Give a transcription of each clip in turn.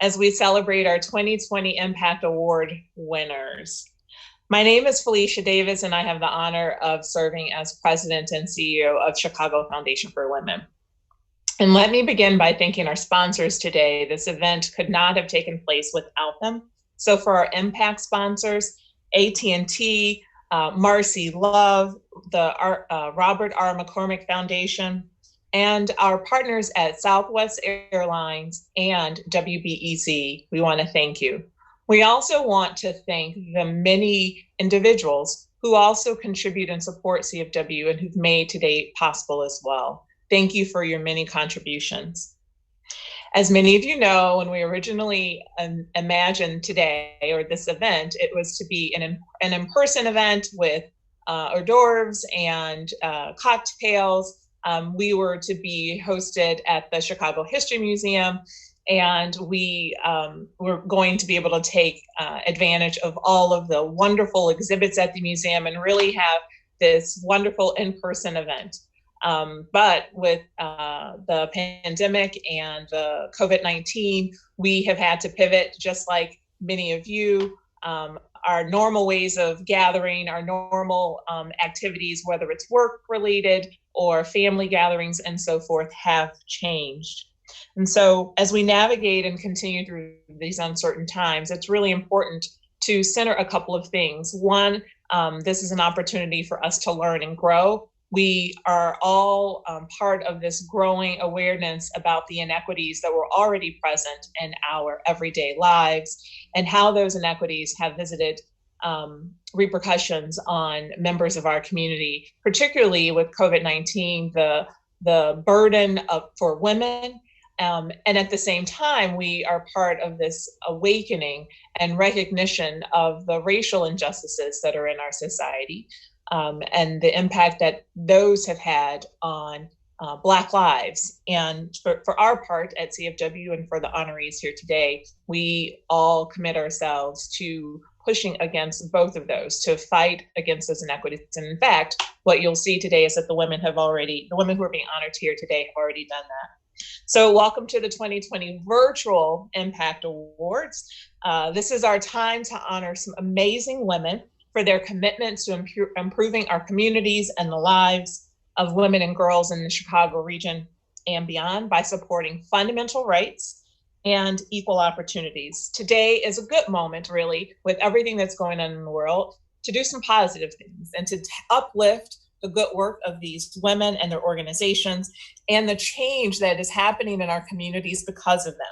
as we celebrate our 2020 Impact Award winners. My name is Felicia Davis, and I have the honor of serving as President and CEO of Chicago Foundation for Women. And let me begin by thanking our sponsors today. This event could not have taken place without them. So for our impact sponsors, AT&T, Marcy Love, the Robert R. McCormick Foundation, and our partners at Southwest Airlines and WBEZ, we want to thank you. We also want to thank the many individuals who also contribute and support CFW and who've made today possible as well. Thank you for your many contributions. As many of you know, when we originally imagined today or this event, it was to be an in-person event with hors d'oeuvres and cocktails. We were to be hosted at the Chicago History Museum, and we were going to be able to take advantage of all of the wonderful exhibits at the museum and really have this wonderful in-person event. But with the pandemic and the COVID-19, we have had to pivot, just like many of you. Our normal ways of gathering, our normal activities, whether it's work-related or family gatherings and so forth, have changed. And so as we navigate and continue through these uncertain times, it's really important to center a couple of things. One, this is an opportunity for us to learn and grow. We are all part of this growing awareness about the inequities that were already present in our everyday lives and how those inequities have visited repercussions on members of our community, particularly with COVID-19, the burden for women. And at the same time, we are part of this awakening and recognition of the racial injustices that are in our society. And the impact that those have had on Black lives. And for our part at CFW and for the honorees here today, we all commit ourselves to pushing against both of those, to fight against those inequities. And in fact, what you'll see today is that the women who are being honored here today have already done that. So welcome to the 2020 Virtual Impact Awards. This is our time to honor some amazing women for their commitment to improving our communities and the lives of women and girls in the Chicago region and beyond by supporting fundamental rights and equal opportunities. Today is a good moment, really, with everything that's going on in the world, to do some positive things and to uplift the good work of these women and their organizations and the change that is happening in our communities because of them.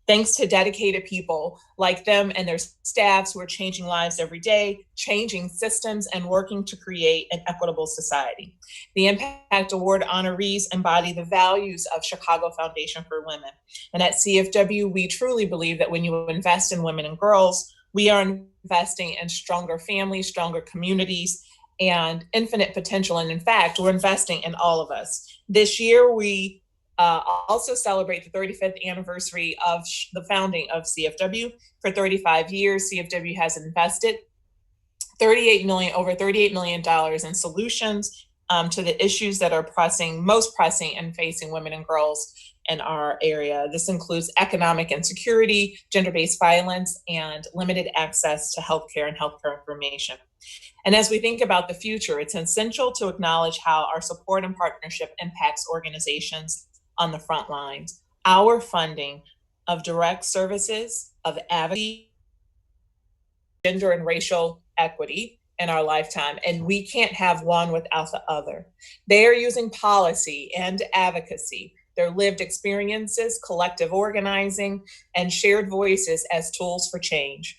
Thanks to dedicated people like them and their staffs who are changing lives every day, changing systems, and working to create an equitable society. The Impact Award honorees embody the values of Chicago Foundation for Women. And at CFW, we truly believe that when you invest in women and girls, we are investing in stronger families, stronger communities, and infinite potential. And in fact, we're investing in all of us. This year, we also celebrate the 35th anniversary of the founding of CFW. For 35 years, CFW has invested over $38 million in solutions to the issues that are most pressing and facing women and girls in our area. This includes economic insecurity, gender-based violence, and limited access to healthcare and healthcare information. And as we think about the future, it's essential to acknowledge how our support and partnership impacts organizations on the front lines. Our funding of direct services, of advocacy, gender and racial equity in our lifetime, and we can't have one without the other. They are using policy and advocacy, their lived experiences, collective organizing, and shared voices as tools for change.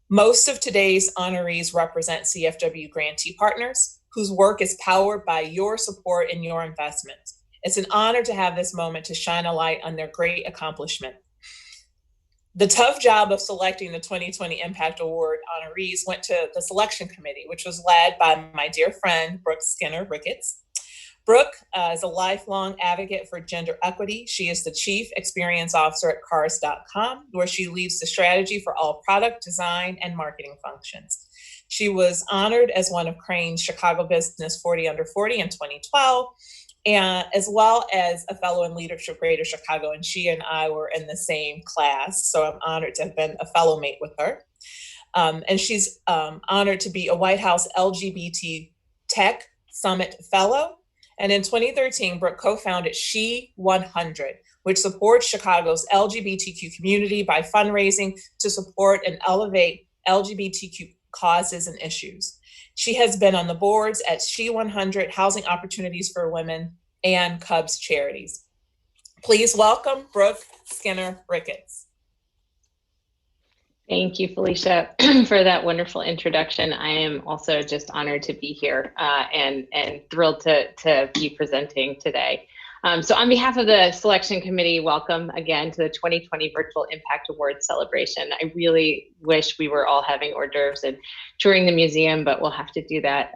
Most of today's honorees represent CFW grantee partners whose work is powered by your support and your investments. It's an honor to have this moment to shine a light on their great accomplishment. The tough job of selecting the 2020 Impact Award honorees went to the selection committee, which was led by my dear friend, Brooke Skinner-Ricketts. Brooke is a lifelong advocate for gender equity. She is the Chief Experience Officer at Cars.com, where she leads the strategy for all product design and marketing functions. She was honored as one of Crain's Chicago Business 40 Under 40 in 2012, and as well as a fellow in Leadership Greater Chicago, and she and I were in the same class, so I'm honored to have been a fellow mate with her. And she's honored to be a White House LGBT Tech Summit Fellow. And in 2013, Brooke co-founded She 100, which supports Chicago's LGBTQ community by fundraising to support and elevate LGBTQ causes and issues. She has been on the boards at She 100, Housing Opportunities for Women, and Cubs Charities. Please welcome Brooke Skinner Ricketts. Thank you, Felicia, for that wonderful introduction. I am also just honored to be here and thrilled to be presenting today. So on behalf of the selection committee, welcome again to the 2020 Virtual Impact Awards celebration. I really wish we were all having hors d'oeuvres and touring the museum, but we'll have to do that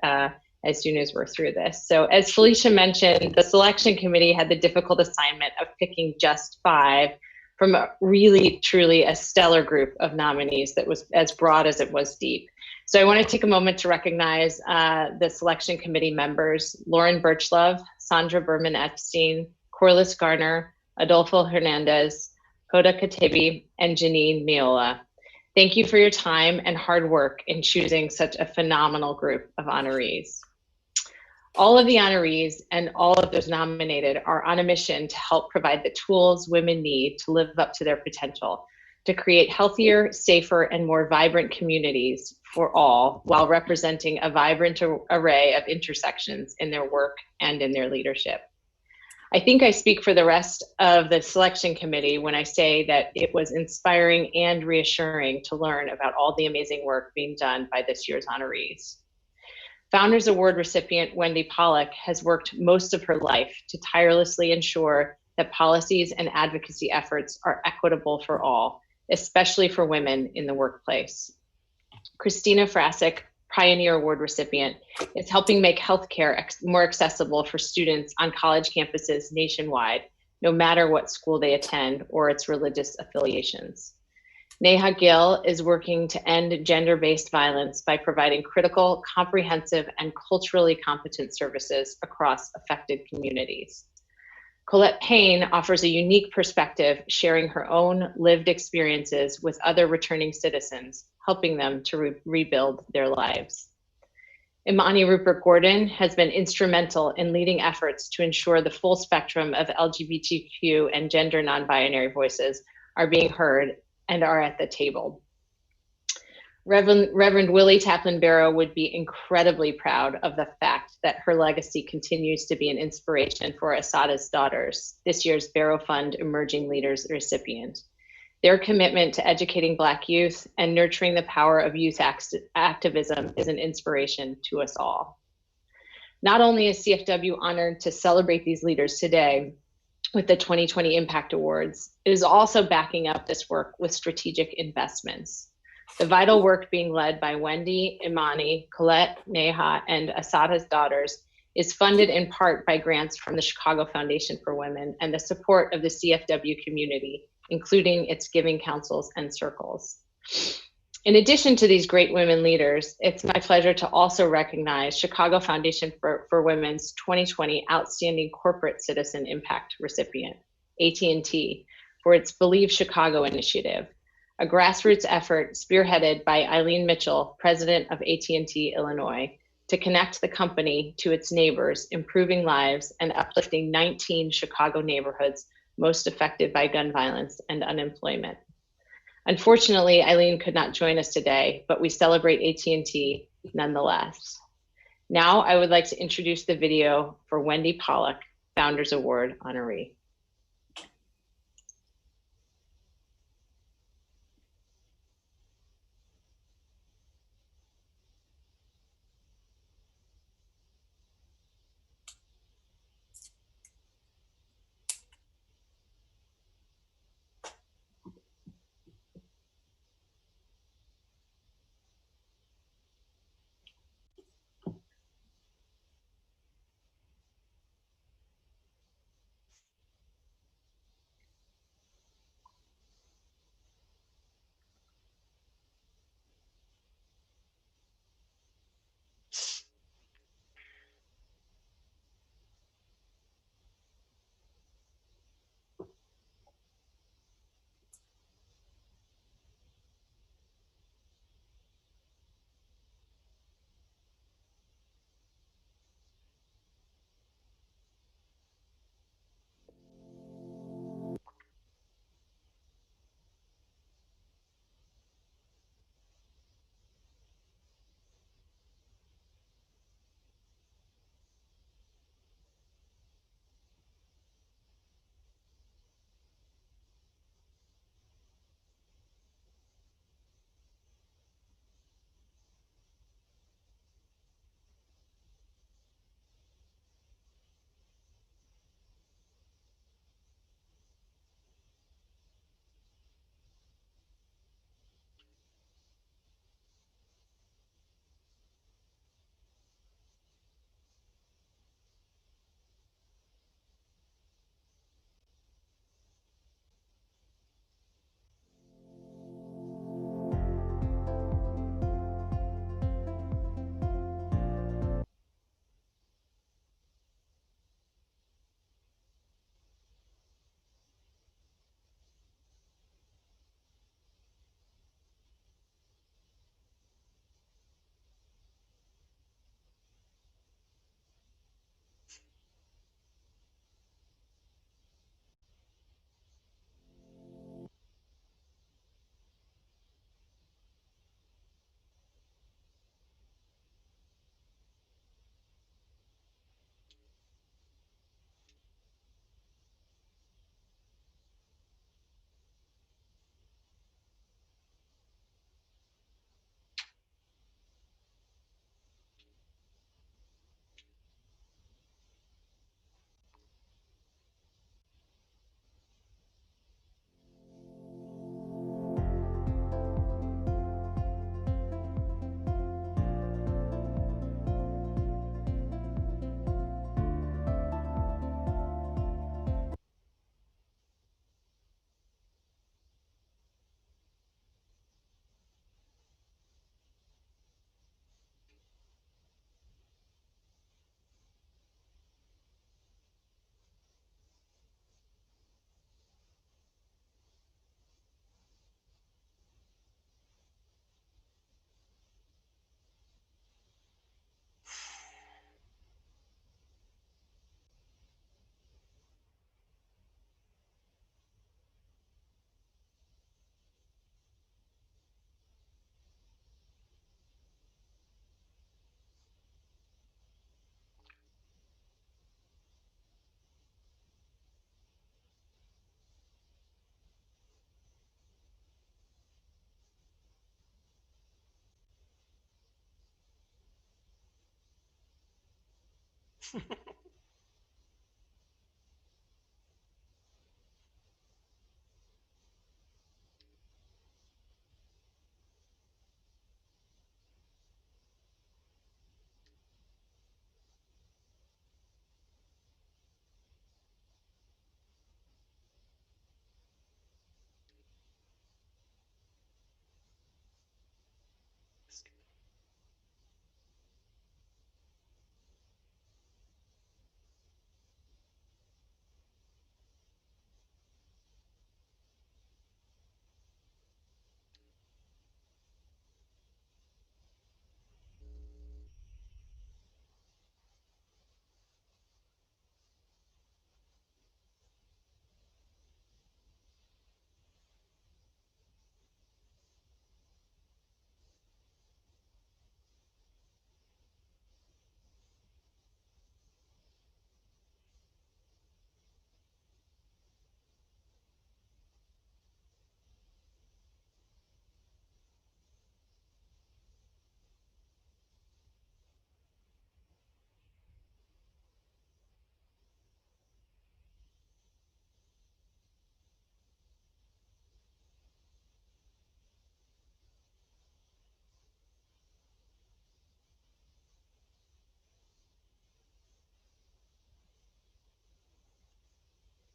as soon as we're through this. So as Felicia mentioned, the selection committee had the difficult assignment of picking just 5 from a really, truly a stellar group of nominees that was as broad as it was deep. So I want to take a moment to recognize the selection committee members: Lauren Birchlove, Sandra Berman-Epstein, Corliss Garner, Adolfo Hernandez, Hoda Katebi, and Janine Miola. Thank you for your time and hard work in choosing such a phenomenal group of honorees. All of the honorees and all of those nominated are on a mission to help provide the tools women need to live up to their potential, to create healthier, safer, and more vibrant communities for all, while representing a vibrant array of intersections in their work and in their leadership. I think I speak for the rest of the selection committee when I say that it was inspiring and reassuring to learn about all the amazing work being done by this year's honorees. Founders Award recipient Wendy Pollock has worked most of her life to tirelessly ensure that policies and advocacy efforts are equitable for all, especially for women in the workplace. Christina Frasick, Pioneer Award recipient, is helping make healthcare more accessible for students on college campuses nationwide, no matter what school they attend or its religious affiliations. Neha Gill is working to end gender-based violence by providing critical, comprehensive, and culturally competent services across affected communities. Colette Payne offers a unique perspective, sharing her own lived experiences with other returning citizens, helping them to rebuild their lives. Amani Rupert-Gordon has been instrumental in leading efforts to ensure the full spectrum of LGBTQ and gender non-binary voices are being heard and are at the table. Reverend Willie Taplin Barrow would be incredibly proud of the fact that her legacy continues to be an inspiration for Asata's daughters, this year's Barrow Fund Emerging Leaders recipient. Their commitment to educating Black youth and nurturing the power of youth activism is an inspiration to us all. Not only is CFW honored to celebrate these leaders today with the 2020 Impact Awards, it is also backing up this work with strategic investments. The vital work being led by Wendy, Imani, Colette, Neha, and Asata's daughters is funded in part by grants from the Chicago Foundation for Women and the support of the CFW community, including its giving councils and circles. In addition to these great women leaders, it's my pleasure to also recognize Chicago Foundation for Women's 2020 Outstanding Corporate Citizen Impact recipient, AT&T, for its Believe Chicago initiative, a grassroots effort spearheaded by Eileen Mitchell, president of AT&T Illinois, to connect the company to its neighbors, improving lives and uplifting 19 Chicago neighborhoods most affected by gun violence and unemployment. Unfortunately, Eileen could not join us today, but we celebrate AT&T nonetheless. Now I would like to introduce the video for Wendy Pollock, Founders Award honoree.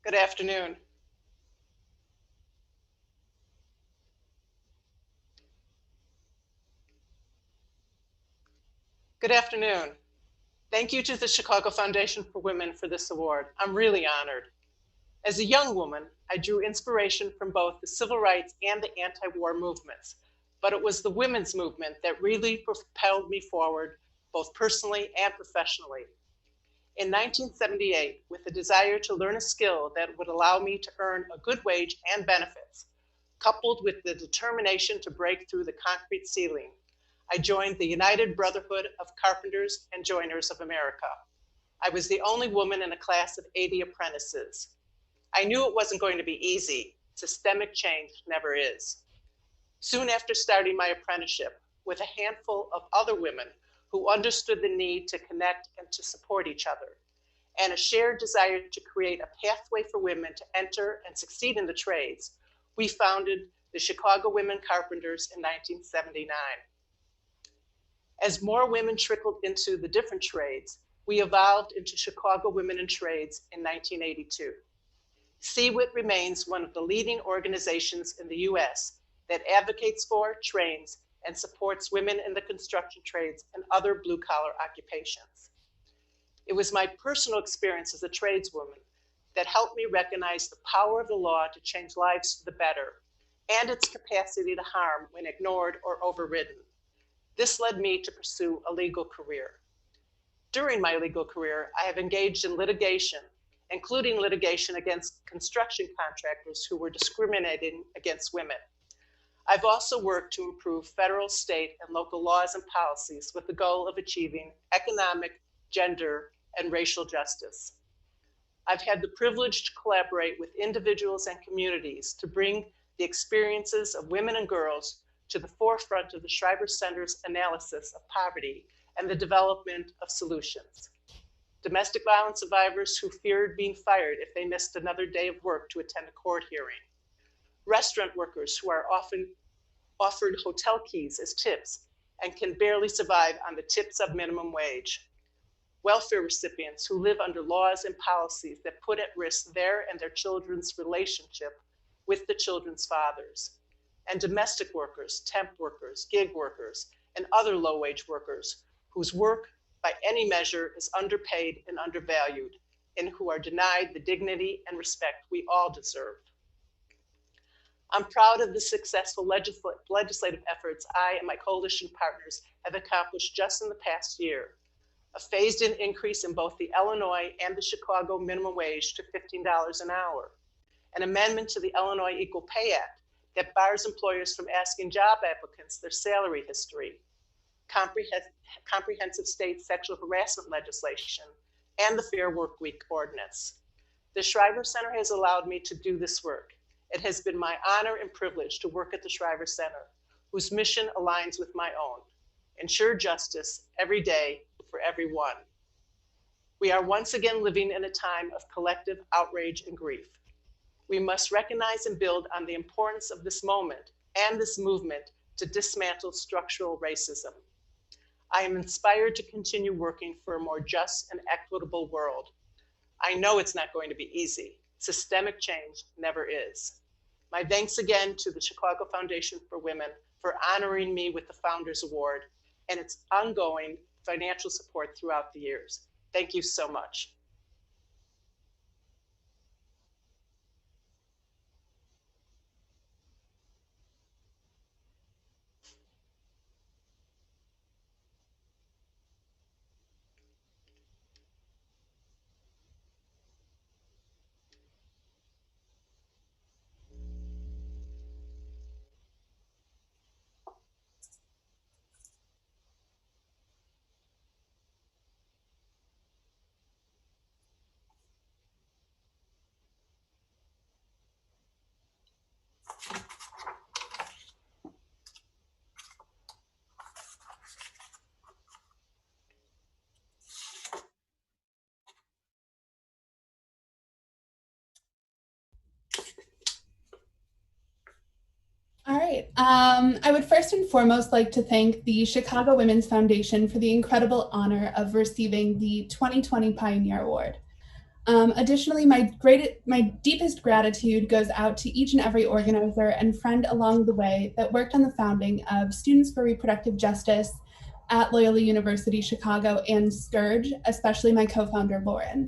Good afternoon. Good afternoon. Thank you to the Chicago Foundation for Women for this award. I'm really honored. As a young woman, I drew inspiration from both the civil rights and the anti-war movements, but it was the women's movement that really propelled me forward, both personally and professionally. In 1978, with the desire to learn a skill that would allow me to earn a good wage and benefits, coupled with the determination to break through the concrete ceiling, I joined the United Brotherhood of Carpenters and Joiners of America. I was the only woman in a class of 80 apprentices. I knew it wasn't going to be easy. Systemic change never is. Soon after starting my apprenticeship, with a handful of other women who understood the need to connect and to support each other, and a shared desire to create a pathway for women to enter and succeed in the trades, we founded the Chicago Women Carpenters in 1979. As more women trickled into the different trades, we evolved into Chicago Women in Trades in 1982. CWIT remains one of the leading organizations in the US that advocates for, trains, and supports women in the construction trades and other blue-collar occupations. It was my personal experience as a tradeswoman that helped me recognize the power of the law to change lives for the better and its capacity to harm when ignored or overridden. This led me to pursue a legal career. During my legal career, I have engaged in litigation, including litigation against construction contractors who were discriminating against women. I've also worked to improve federal, state, and local laws and policies with the goal of achieving economic, gender, and racial justice. I've had the privilege to collaborate with individuals and communities to bring the experiences of women and girls to the forefront of the Shriver Center's analysis of poverty and the development of solutions. Domestic violence survivors who feared being fired if they missed another day of work to attend a court hearing. Restaurant workers who are often offered hotel keys as tips and can barely survive on the tips of minimum wage. Welfare recipients who live under laws and policies that put at risk their and their children's relationship with the children's fathers. And domestic workers, temp workers, gig workers, and other low-wage workers whose work by any measure is underpaid and undervalued, and who are denied the dignity and respect we all deserve. I'm proud of the successful legislative efforts I and my coalition partners have accomplished just in the past year. A phased-in increase in both the Illinois and the Chicago minimum wage to $15 an hour, an amendment to the Illinois Equal Pay Act that bars employers from asking job applicants their salary history, comprehensive state sexual harassment legislation, and the Fair Work Week ordinance. The Shriver Center has allowed me to do this work. It has been my honor and privilege to work at the Shriver Center, whose mission aligns with my own: ensure justice every day for everyone. We are once again living in a time of collective outrage and grief. We must recognize and build on the importance of this moment and this movement to dismantle structural racism. I am inspired to continue working for a more just and equitable world. I know it's not going to be easy. Systemic change never is. My thanks again to the Chicago Foundation for Women for honoring me with the Founders Award and its ongoing financial support throughout the years. Thank you so much. All right. I would first and foremost like to thank the Chicago Women's Foundation for the incredible honor of receiving the 2020 Pioneer Award. Additionally, my deepest gratitude goes out to each and every organizer and friend along the way that worked on the founding of Students for Reproductive Justice at Loyola University Chicago and SCOURGE, especially my co-founder, Lauren.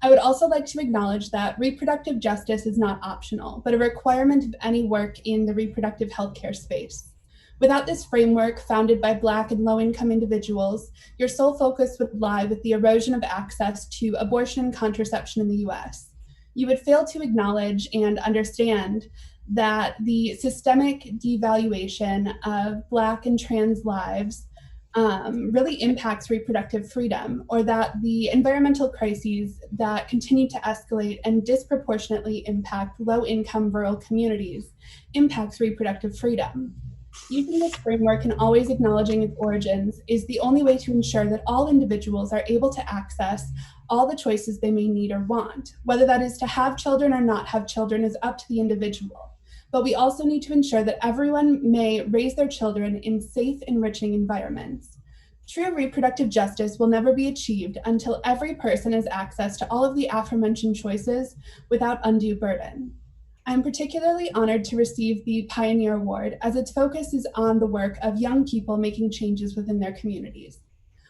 I would also like to acknowledge that reproductive justice is not optional, but a requirement of any work in the reproductive healthcare space. Without this framework founded by Black and low-income individuals, your sole focus would lie with the erosion of access to abortion and contraception in the US. You would fail to acknowledge and understand that the systemic devaluation of Black and trans lives really impacts reproductive freedom, or that the environmental crises that continue to escalate and disproportionately impact low-income rural communities impacts reproductive freedom. Using this framework and always acknowledging its origins is the only way to ensure that all individuals are able to access all the choices they may need or want. Whether that is to have children or not have children is up to the individual. But we also need to ensure that everyone may raise their children in safe, enriching environments. True reproductive justice will never be achieved until every person has access to all of the aforementioned choices without undue burden. I am particularly honored to receive the Pioneer Award as its focus is on the work of young people making changes within their communities.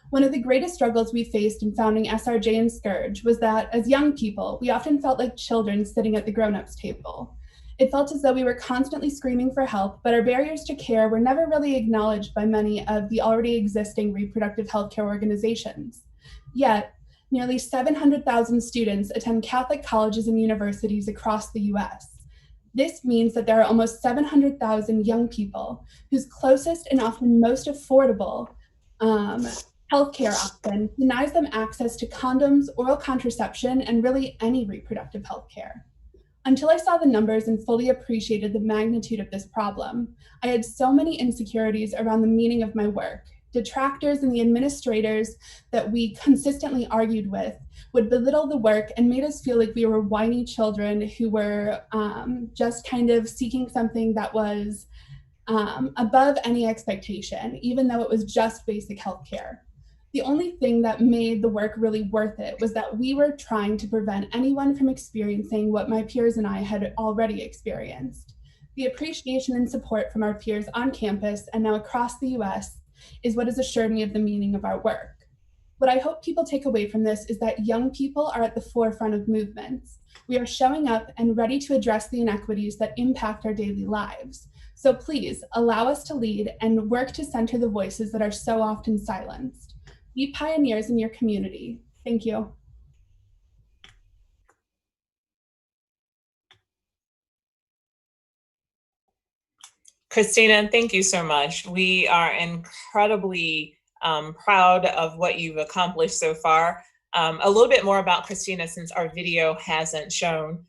One of the greatest struggles we faced in founding SRJ and SCOURGE was that as young people, we often felt like children sitting at the grown-ups table. It felt as though we were constantly screaming for help, but our barriers to care were never really acknowledged by many of the already existing reproductive healthcare organizations. Yet, nearly 700,000 students attend Catholic colleges and universities across the US. This means that there are almost 700,000 young people whose closest and often most affordable healthcare option denies them access to condoms, oral contraception, and really any reproductive healthcare. Until I saw the numbers and fully appreciated the magnitude of this problem, I had so many insecurities around the meaning of my work. Detractors and the administrators that we consistently argued with would belittle the work and made us feel like we were whiny children who were just kind of seeking something that was above any expectation, even though it was just basic healthcare. The only thing that made the work really worth it was that we were trying to prevent anyone from experiencing what my peers and I had already experienced. The appreciation and support from our peers on campus and now across the US is what has assured me of the meaning of our work. What I hope people take away from this is that young people are at the forefront of movements. We are showing up and ready to address the inequities that impact our daily lives. So please allow us to lead and work to center the voices that are so often silenced. Be pioneers in your community. Thank you. Christina, thank you so much. We are incredibly proud of what you've accomplished so far. A little bit more about Christina since our video hasn't shown.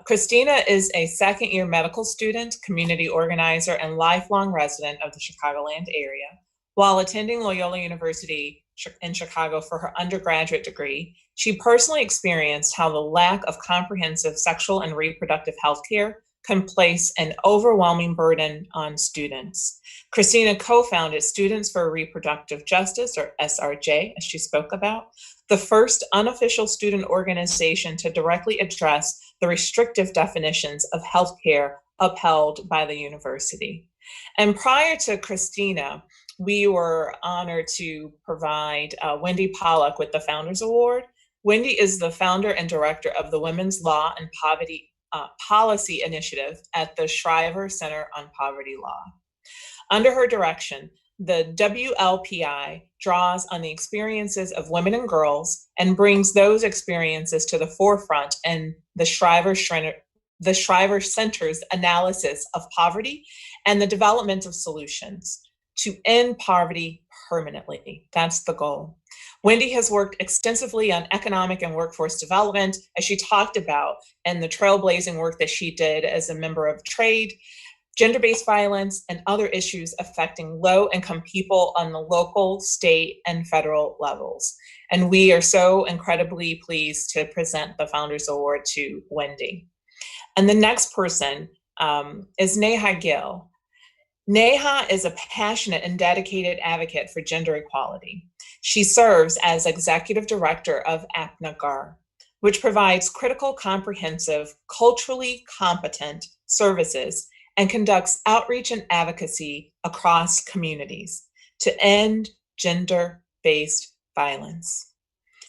Christina is a second-year medical student, community organizer, and lifelong resident of the Chicagoland area. While attending Loyola University, in Chicago for her undergraduate degree, she personally experienced how the lack of comprehensive sexual and reproductive health care can place an overwhelming burden on students. Christina co-founded Students for Reproductive Justice, or SRJ, as she spoke about, the first unofficial student organization to directly address the restrictive definitions of healthcare upheld by the university. And prior to Christina, we were honored to provide Wendy Pollock with the Founders Award. Wendy is the founder and director of the Women's Law and Poverty Policy Initiative at the Shriver Center on Poverty Law. Under her direction, the WLPI draws on the experiences of women and girls and brings those experiences to the forefront in the Shriver Center's analysis of poverty and the development of solutions to end poverty permanently. That's the goal. Wendy has worked extensively on economic and workforce development, as she talked about, and the trailblazing work that she did as a member of trade, gender-based violence, and other issues affecting low-income people on the local, state, and federal levels. And we are so incredibly pleased to present the Founders Award to Wendy. And the next person is Neha Gill. Neha is a passionate and dedicated advocate for gender equality. She serves as executive director of APNAGAR, which provides critical, comprehensive, culturally competent services and conducts outreach and advocacy across communities to end gender-based violence.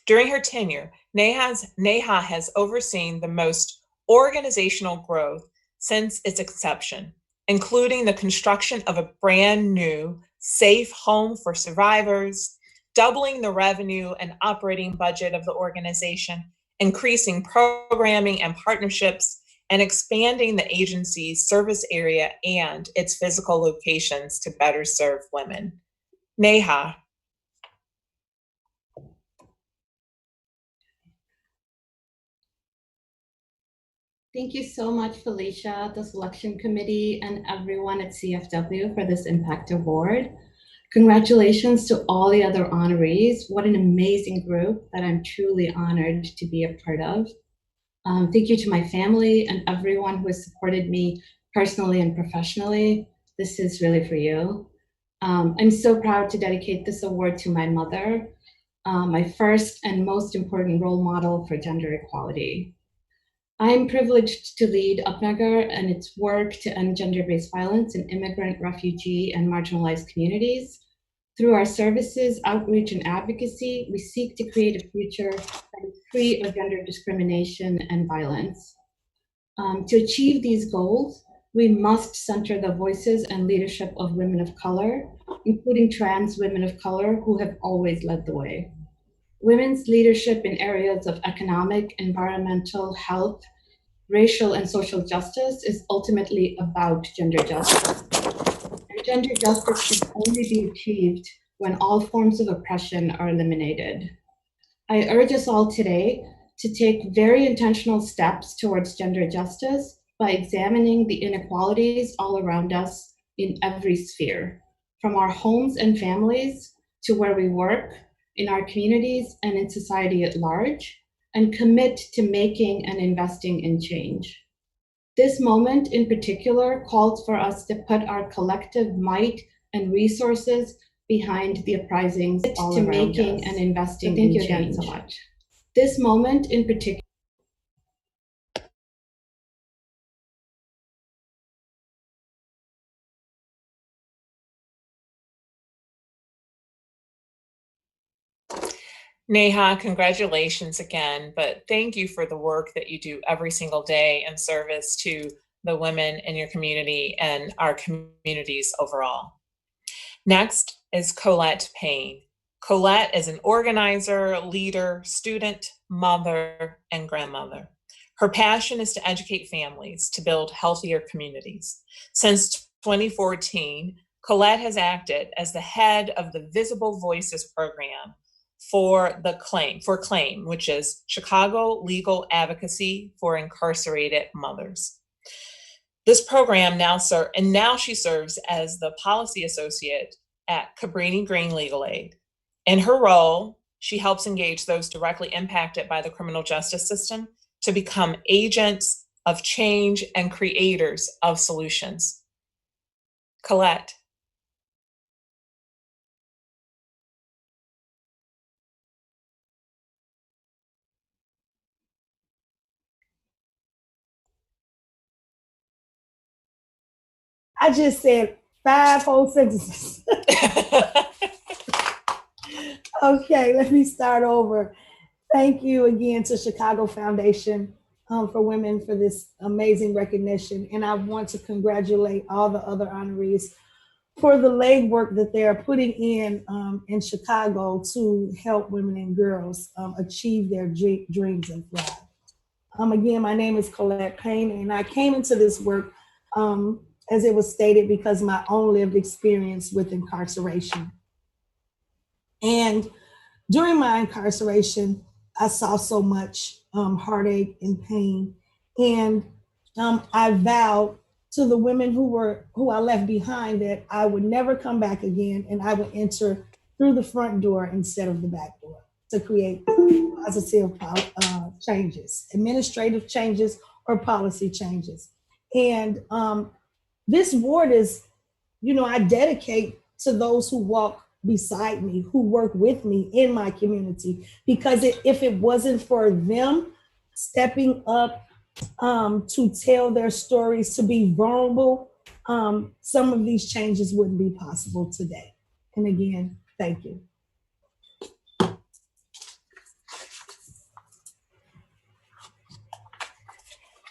During her tenure, Neha has overseen the most organizational growth since its inception, including the construction of a brand new safe home for survivors, doubling the revenue and operating budget of the organization, increasing programming and partnerships, and expanding the agency's service area and its physical locations to better serve women. Neha. Thank you so much, Felicia, the selection committee, and everyone at CFW for this Impact Award. Congratulations to all the other honorees. What an amazing group that I'm truly honored to be a part of. Thank you to my family and everyone who has supported me personally and professionally. This is really for you. I'm so proud to dedicate this award to my mother, my first and most important role model for gender equality. I am privileged to lead APNAGAR and its work to end gender-based violence in immigrant, refugee, and marginalized communities. Through our services, outreach, and advocacy, we seek to create a future that is free of gender discrimination and violence. To achieve these goals, we must center the voices and leadership of women of color, including trans women of color who have always led the way. Women's leadership in areas of economic, environmental, health, racial, and social justice is ultimately about gender justice. And gender justice can only be achieved when all forms of oppression are eliminated. I urge us all today to take very intentional steps towards gender justice by examining the inequalities all around us in every sphere, from our homes and families to where we work, in our communities and in society at large, and commit to making and investing in change. This moment in particular calls for us to put our collective might and resources behind the uprisings all around making us. And investing in change. Thank you again so much. This moment in particular. Neha, congratulations again, but thank you for the work that you do every single day in service to the women in your community and our communities overall. Next is Colette Payne. Colette is an organizer, leader, student, mother, and grandmother. Her passion is to educate families to build healthier communities. Since 2014, Colette has acted as the head of the Visible Voices program for CLAIM, which is Chicago Legal Advocacy for Incarcerated Mothers. This program now she serves as the policy associate at Cabrini Green Legal Aid. In her role, she helps engage those directly impacted by the criminal justice system to become agents of change and creators of solutions. Colette. I just said 5 whole sentences. Okay, let me start over. Thank you again to Chicago Foundation for Women for this amazing recognition. And I want to congratulate all the other honorees for the legwork that they are putting in Chicago to help women and girls achieve their dreams and thrive. Again, my name is Colette Payne, and I came into this work, as it was stated, because of my own lived experience with incarceration. And during my incarceration, I saw so much heartache and pain. And I vowed to the women who I left behind that I would never come back again, and I would enter through the front door instead of the back door to create positive changes, administrative changes or policy changes. And this ward is, I dedicate to those who walk beside me, who work with me in my community, because if it wasn't for them stepping up to tell their stories, to be vulnerable, some of these changes wouldn't be possible today. And again, thank you.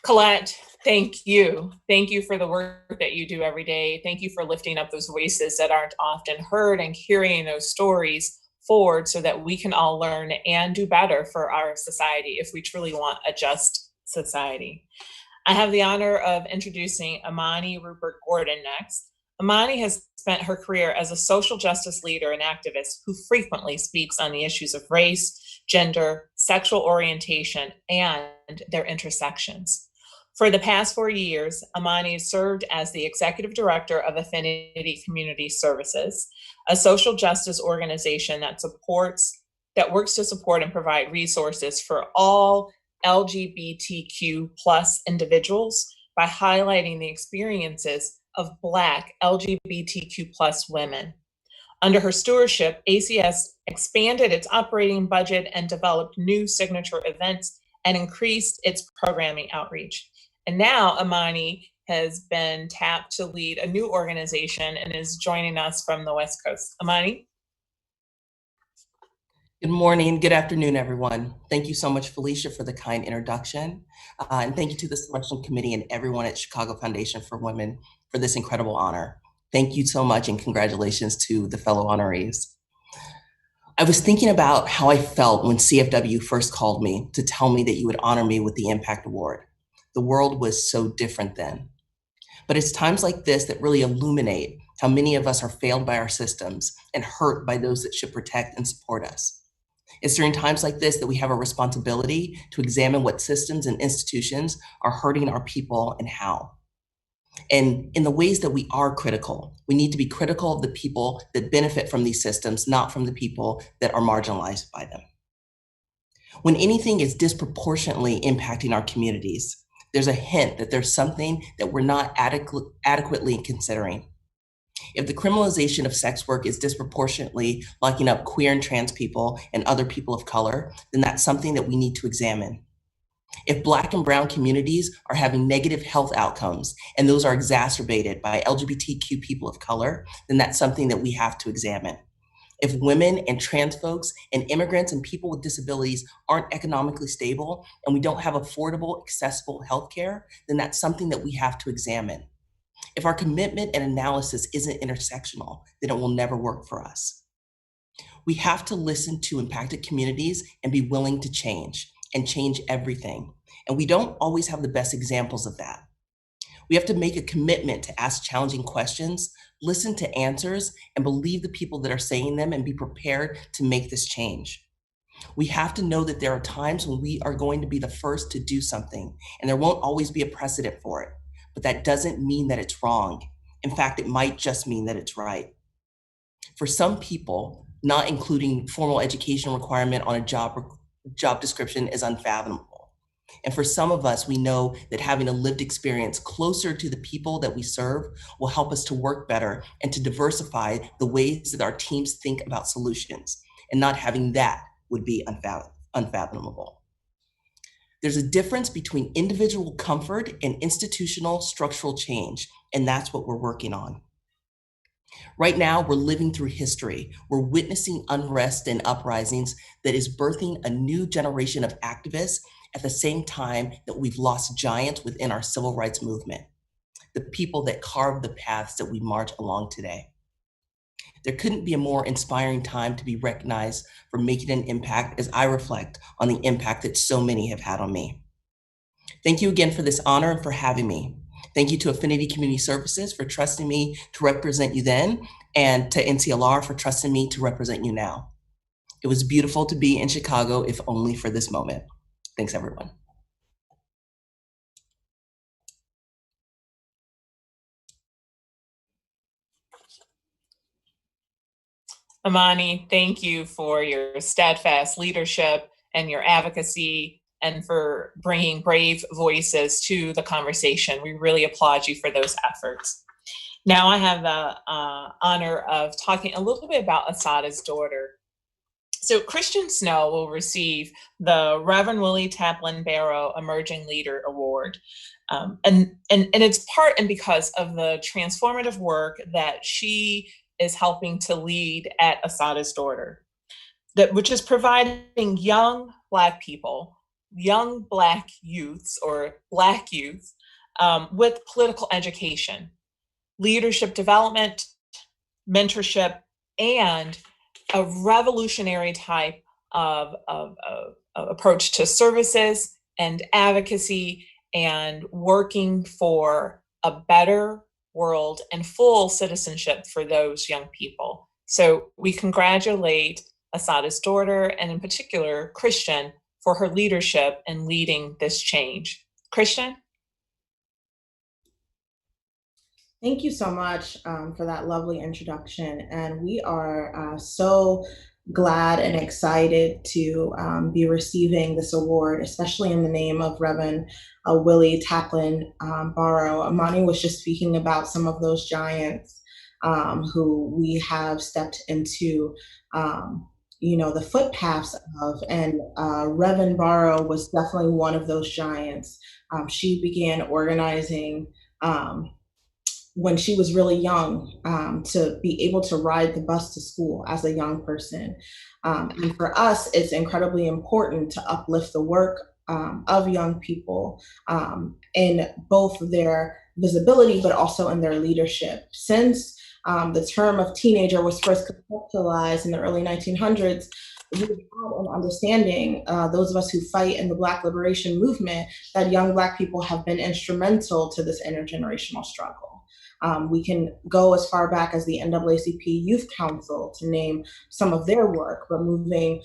Colette, thank you. Thank you for the work that you do every day. Thank you for lifting up those voices that aren't often heard and carrying those stories forward so that we can all learn and do better for our society if we truly want a just society. I have the honor of introducing Amani Rupert-Gordon next. Amani has spent her career as a social justice leader and activist who frequently speaks on the issues of race, gender, sexual orientation, and their intersections. For the past 4 years, Amani served as the executive director of Affinity Community Services, a social justice organization that works to support and provide resources for all LGBTQ plus individuals by highlighting the experiences of Black LGBTQ plus women. Under her stewardship, ACS expanded its operating budget and developed new signature events and increased its programming outreach. And now Amani has been tapped to lead a new organization and is joining us from the West Coast. Amani? Good morning, good afternoon, everyone. Thank you so much, Felicia, for the kind introduction. And thank you to the selection committee and everyone at Chicago Foundation for Women for this incredible honor. Thank you so much and congratulations to the fellow honorees. I was thinking about how I felt when CFW first called me to tell me that you would honor me with the Impact Award. The world was so different then. But it's times like this that really illuminate how many of us are failed by our systems and hurt by those that should protect and support us. It's during times like this that we have a responsibility to examine what systems and institutions are hurting our people and how. And in the ways that we are critical, we need to be critical of the people that benefit from these systems, not from the people that are marginalized by them. When anything is disproportionately impacting our communities, there's a hint that there's something that we're not adequately considering. If the criminalization of sex work is disproportionately locking up queer and trans people and other people of color, then that's something that we need to examine. If Black and brown communities are having negative health outcomes and those are exacerbated by LGBTQ people of color, then that's something that we have to examine. If women and trans folks and immigrants and people with disabilities aren't economically stable and we don't have affordable, accessible healthcare, then that's something that we have to examine. If our commitment and analysis isn't intersectional, then it will never work for us. We have to listen to impacted communities and be willing to change and change everything. And we don't always have the best examples of that. We have to make a commitment to ask challenging questions, listen to answers, and believe the people that are saying them and be prepared to make this change. We have to know that there are times when we are going to be the first to do something, and there won't always be a precedent for it. But that doesn't mean that it's wrong. In fact, it might just mean that it's right. For some people, not including formal education requirement on a job description is unfathomable. And for some of us, we know that having a lived experience closer to the people that we serve will help us to work better and to diversify the ways that our teams think about solutions. And not having that would be unfathomable. There's a difference between individual comfort and institutional structural change, and that's what we're working on. Right now, we're living through history. We're witnessing unrest and uprisings that is birthing a new generation of activists at the same time that we've lost giants within our civil rights movement, the people that carved the paths that we march along today. There couldn't be a more inspiring time to be recognized for making an impact as I reflect on the impact that so many have had on me. Thank you again for this honor and for having me. Thank you to Affinity Community Services for trusting me to represent you then, and to NCLR for trusting me to represent you now. It was beautiful to be in Chicago, if only for this moment. Thanks, everyone. Amani, thank you for your steadfast leadership and your advocacy, and for bringing brave voices to the conversation. We really applaud you for those efforts. Now I have the honor of talking a little bit about Asata's daughter. So Christian Snow will receive the Reverend Willie Taplin Barrow Emerging Leader Award. And it's part and because of the transformative work that she is helping to lead at Asata's daughter, which is providing young Black people, young Black youths or Black youth with political education, leadership development, mentorship, and a revolutionary type of approach to services and advocacy and working for a better world and full citizenship for those young people. So we congratulate Asata's daughter, and in particular, Christian, for her leadership in leading this change. Christian? Thank you so much for that lovely introduction. And we are so glad and excited to be receiving this award, especially in the name of Reverend Willie Taplin Barrow. Amani was just speaking about some of those giants who we have stepped into the footpaths of, and Reverend Barrow was definitely one of those giants. She began organizing when she was really young, to be able to ride the bus to school as a young person. And for us, it's incredibly important to uplift the work of young people in both their visibility, but also in their leadership. Since the term of teenager was first conceptualized in the early 1900s, we had an understanding, those of us who fight in the Black liberation movement, that young Black people have been instrumental to this intergenerational struggle. We can go as far back as the NAACP Youth Council to name some of their work, but moving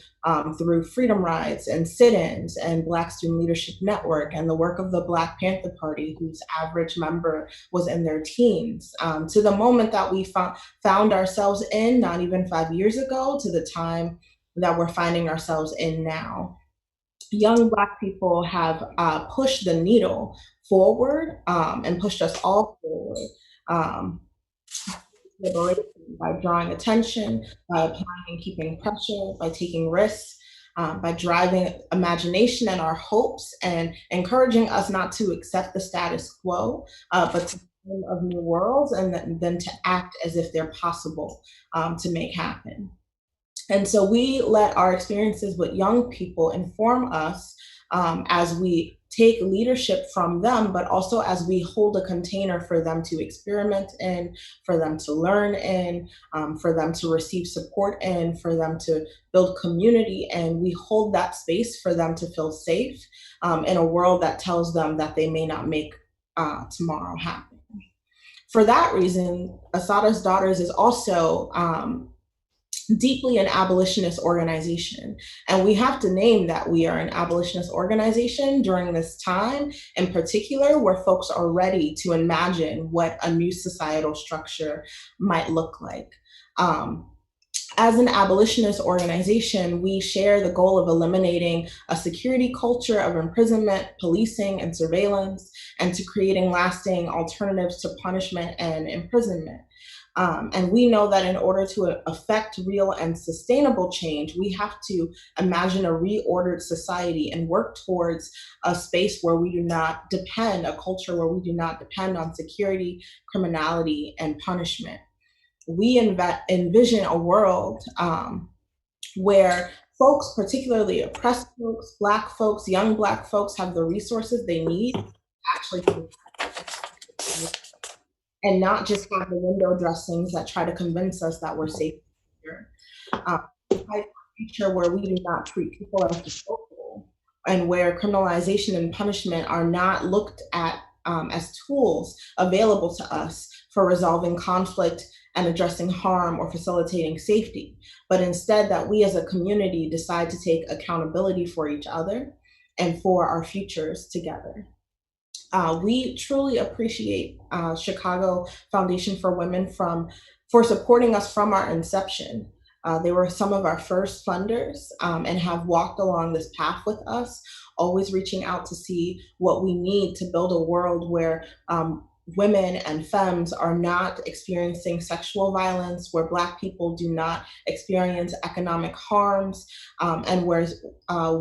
through freedom rides and sit-ins and Black Student Leadership Network and the work of the Black Panther Party, whose average member was in their teens, to the moment that we found ourselves in, not even 5 years ago, to the time that we're finding ourselves in now. Young Black people have pushed the needle forward and pushed us all forward. Liberation, by drawing attention, by applying and keeping pressure, by taking risks, by driving imagination and our hopes, and encouraging us not to accept the status quo, but to dream of new worlds, and then to act as if they're possible to make happen. And so we let our experiences with young people inform us as we take leadership from them, but also as we hold a container for them to experiment in, for them to learn in, for them to receive support in, for them to build community. And we hold that space for them to feel safe in a world that tells them that they may not make tomorrow happen. For that reason, Asata's Daughters is also deeply an abolitionist organization. And we have to name that we are an abolitionist organization during this time, in particular, where folks are ready to imagine what a new societal structure might look like. As an abolitionist organization, we share the goal of eliminating a security culture of imprisonment, policing, and surveillance, and to creating lasting alternatives to punishment and imprisonment. And we know that in order to affect real and sustainable change, we have to imagine a reordered society and work towards a space where we do not depend, a culture where we do not depend on security, criminality, and punishment. We envision a world where folks, particularly oppressed folks, Black folks, young Black folks, have the resources they need actually, and not just have the window dressings that try to convince us that we're safe here. A future where we do not treat people as disposable, and where criminalization and punishment are not looked at as tools available to us for resolving conflict and addressing harm or facilitating safety, but instead that we as a community decide to take accountability for each other and for our futures together. We truly appreciate Chicago Foundation for Women for supporting us from our inception. They were some of our first funders and have walked along this path with us, always reaching out to see what we need to build a world where women and femmes are not experiencing sexual violence, where Black people do not experience economic harms, and where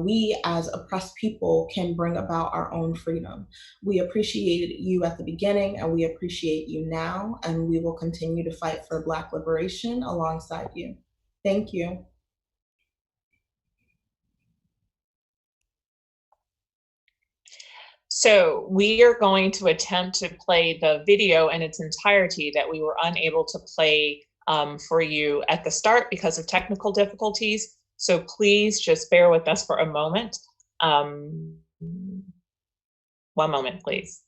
we as oppressed people can bring about our own freedom. We appreciated you at the beginning, and we appreciate you now, and we will continue to fight for Black liberation alongside you. Thank you. So we are going to attempt to play the video in its entirety that we were unable to play for you at the start because of technical difficulties. So please just bear with us for a moment. 1 moment, please.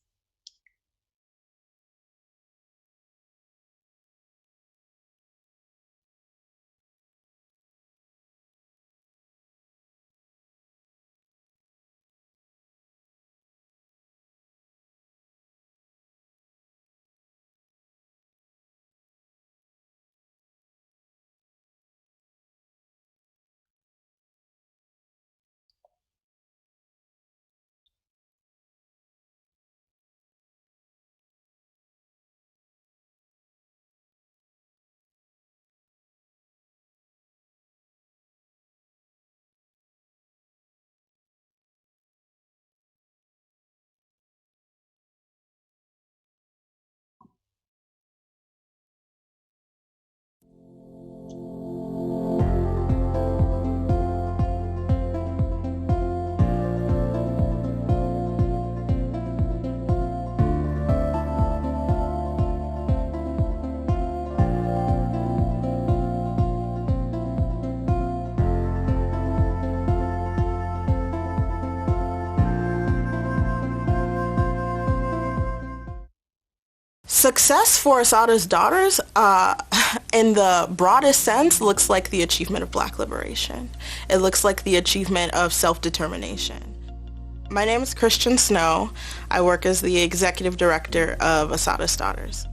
Success for Asata's daughters, in the broadest sense, looks like the achievement of Black liberation. It looks like the achievement of self-determination. My name is Christian Snow. I work as the executive director of Asata's Daughters.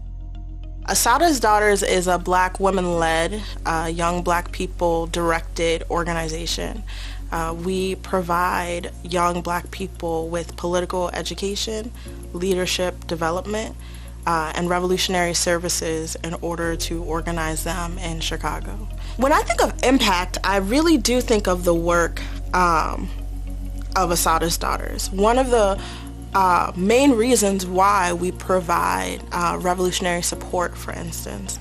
Asata's Daughters is a Black women-led, young Black people-directed organization. We provide young Black people with political education, leadership development, and revolutionary services in order to organize them in Chicago. When I think of impact, I really do think of the work of Asata's Daughters. One of the main reasons why we provide revolutionary support, for instance,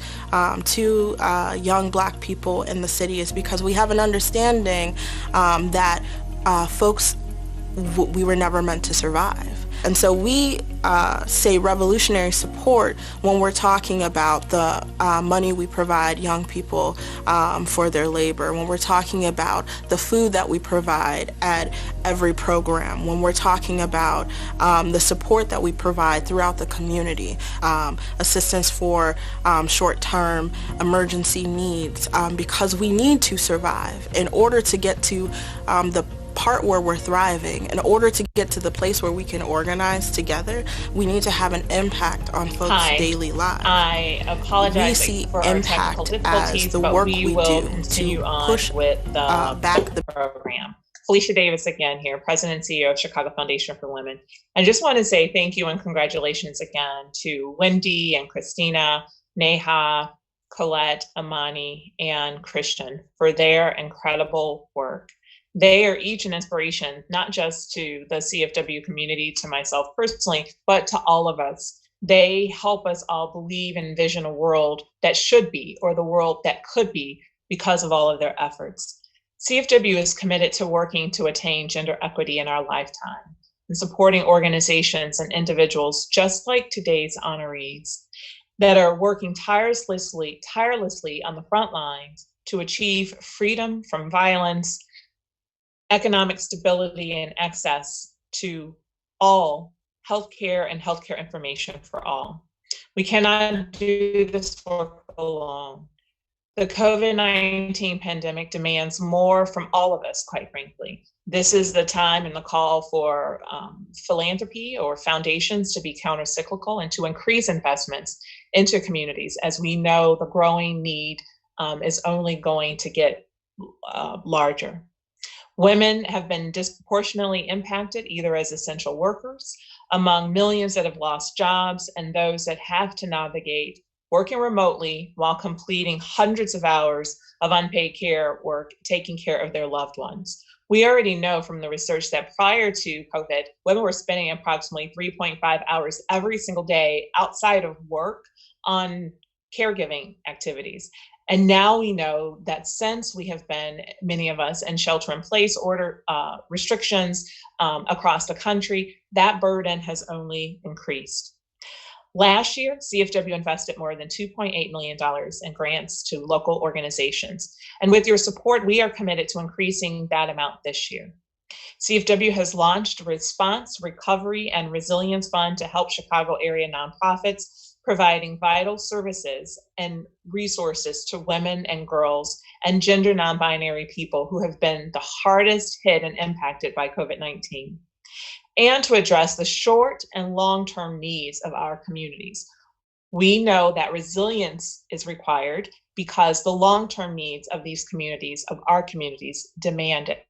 to young Black people in the city is because we have an understanding that folks, we were never meant to survive. And so we say revolutionary support when we're talking about the money we provide young people for their labor, when we're talking about the food that we provide at every program, when we're talking about the support that we provide throughout the community, assistance for short-term emergency needs, because we need to survive in order to get to the part where we're thriving. In order to get to the place where we can organize together, we need to have an impact on folks' daily lives. I apologize we see for our technical difficulties, as the but work we will continue on push with the back the program. Felicia Davis again here, President and CEO of Chicago Foundation for Women. I just want to say thank you and congratulations again to Wendy and Christina, Neha, Colette, Amani, and Christian for their incredible work. They are each an inspiration, not just to the CFW community, to myself personally, but to all of us. They help us all believe and envision a world that should be, or the world that could be, because of all of their efforts. CFW is committed to working to attain gender equity in our lifetime and supporting organizations and individuals just like today's honorees that are working tirelessly on the front lines to achieve freedom from violence, economic stability, and access to all healthcare and healthcare information for all. We cannot do this work alone. The COVID-19 pandemic demands more from all of us, quite frankly. This is the time and the call for philanthropy or foundations to be countercyclical and to increase investments into communities, as we know the growing need is only going to get larger. Women have been disproportionately impacted, either as essential workers, among millions that have lost jobs, and those that have to navigate working remotely while completing hundreds of hours of unpaid care work, taking care of their loved ones. We already know from the research that prior to COVID, women were spending approximately 3.5 hours every single day outside of work on caregiving activities. And now we know that since we have been, many of us, in shelter-in-place order restrictions across the country, that burden has only increased. Last year, CFW invested more than $2.8 million in grants to local organizations. And with your support, we are committed to increasing that amount this year. CFW has launched a Response, Recovery, and Resilience Fund to help Chicago area nonprofits, providing vital services and resources to women and girls and gender non-binary people who have been the hardest hit and impacted by COVID-19. And to address the short and long-term needs of our communities. We know that resilience is required because the long-term needs of these communities, of our communities, demand it.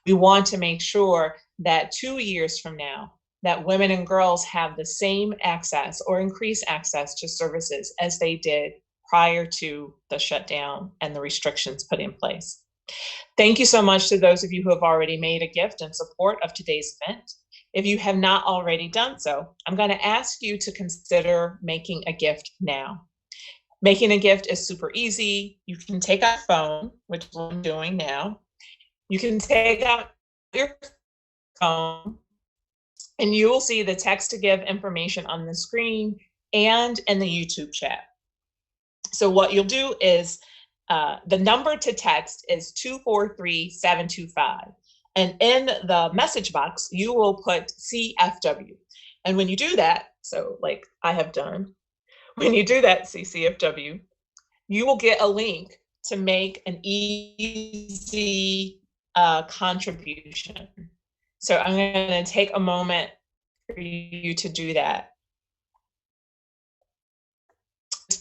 We want to make sure that 2 years from now, that women and girls have the same access or increased access to services as they did prior to the shutdown and the restrictions put in place. Thank you so much to those of you who have already made a gift in support of today's event. If you have not already done so, I'm going to ask you to consider making a gift now. Making a gift is super easy. You can take out a phone, which is what I'm doing now. You can take out your phone and you will see the text to give information on the screen and in the YouTube chat. So what you'll do is the number to text is 243-725. And in the message box, you will put CFW. And when you do that, so like I have done, when you do that, CFW, you will get a link to make an easy contribution. So I'm going to take a moment for you to do that.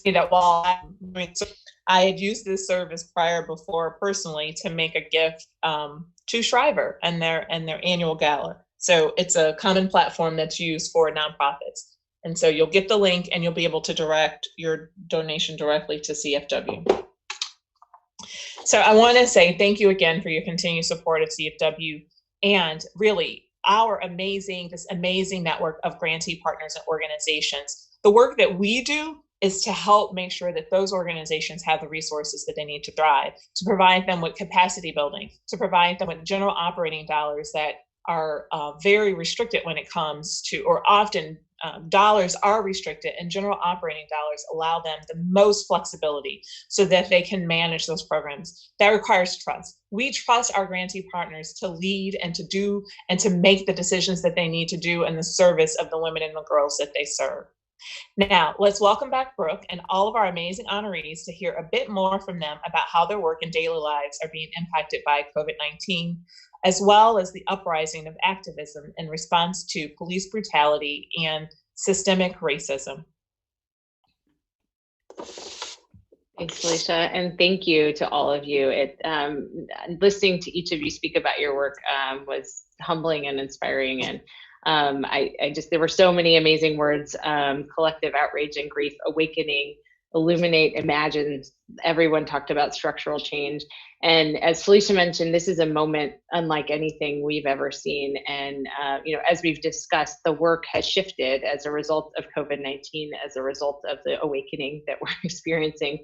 That while I'm doing so, I had used this service before personally to make a gift to Shriver and their annual gala. So it's a common platform that's used for nonprofits. And so you'll get the link and you'll be able to direct your donation directly to CFW. So I want to say thank you again for your continued support of CFW and really this amazing network of grantee partners and organizations. The work that we do is to help make sure that those organizations have the resources that they need to thrive, to provide them with capacity building, to provide them with general operating dollars that are very restricted when it comes to, or often dollars are restricted, and general operating dollars allow them the most flexibility so that they can manage those programs. That requires trust. We trust our grantee partners to lead and to do and to make the decisions that they need to do in the service of the women and the girls that they serve. Now, let's welcome back Brooke and all of our amazing honorees to hear a bit more from them about how their work and daily lives are being impacted by COVID-19, as well as the uprising of activism in response to police brutality and systemic racism. Thanks, Felicia, and thank you to all of you. Listening to each of you speak about your work was humbling and inspiring, and there were so many amazing words: collective outrage and grief, awakening, illuminate, imagine. Everyone talked about structural change, and as Felicia mentioned, this is a moment unlike anything we've ever seen. And as we've discussed, the work has shifted as a result of COVID-19, as a result of the awakening that we're experiencing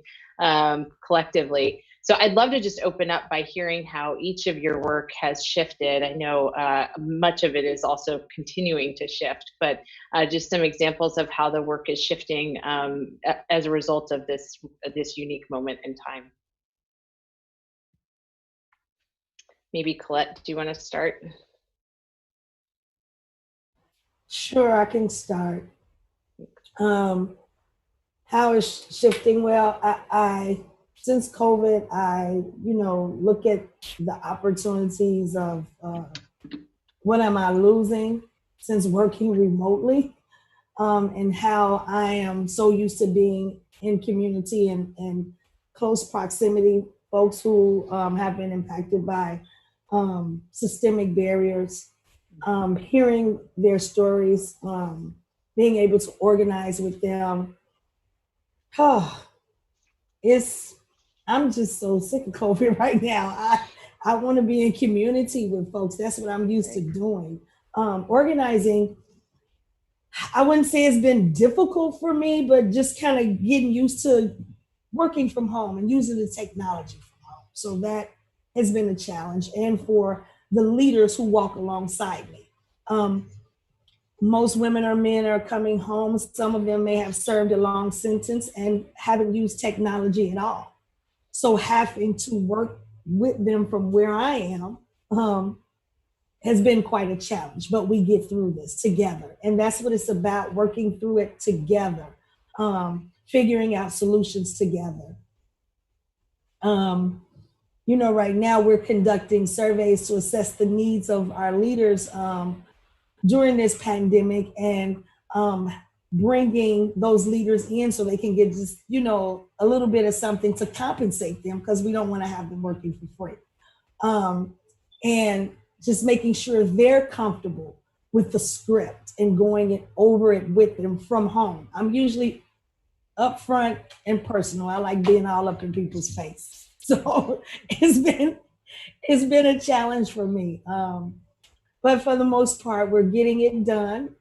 collectively. So I'd love to just open up by hearing how each of your work has shifted. I know much of it is also continuing to shift, but just some examples of how the work is shifting as a result of this unique moment in time. Maybe Colette, do you want to start? Sure, I can start. How is shifting? Well, I since COVID, I look at the opportunities of what am I losing since working remotely, and how I am so used to being in community and close proximity, folks who have been impacted by systemic barriers, hearing their stories, being able to organize with them. I'm just so sick of COVID right now. I want to be in community with folks. That's what I'm used to doing. Organizing, I wouldn't say it's been difficult for me, but just kind of getting used to working from home and using the technology from home. So that has been a challenge. And for the leaders who walk alongside me. Most women or men are coming home. Some of them may have served a long sentence and haven't used technology at all. So having to work with them from where I am has been quite a challenge, but we get through this together. And that's what it's about, working through it together, figuring out solutions together. Right now we're conducting surveys to assess the needs of our leaders during this pandemic, and bringing those leaders in so they can get just, a little bit of something to compensate them, because we don't want to have them working for free. And just making sure they're comfortable with the script and going over it with them from home. I'm usually upfront and personal. I like being all up in people's face. So it's been a challenge for me. But for the most part, we're getting it done.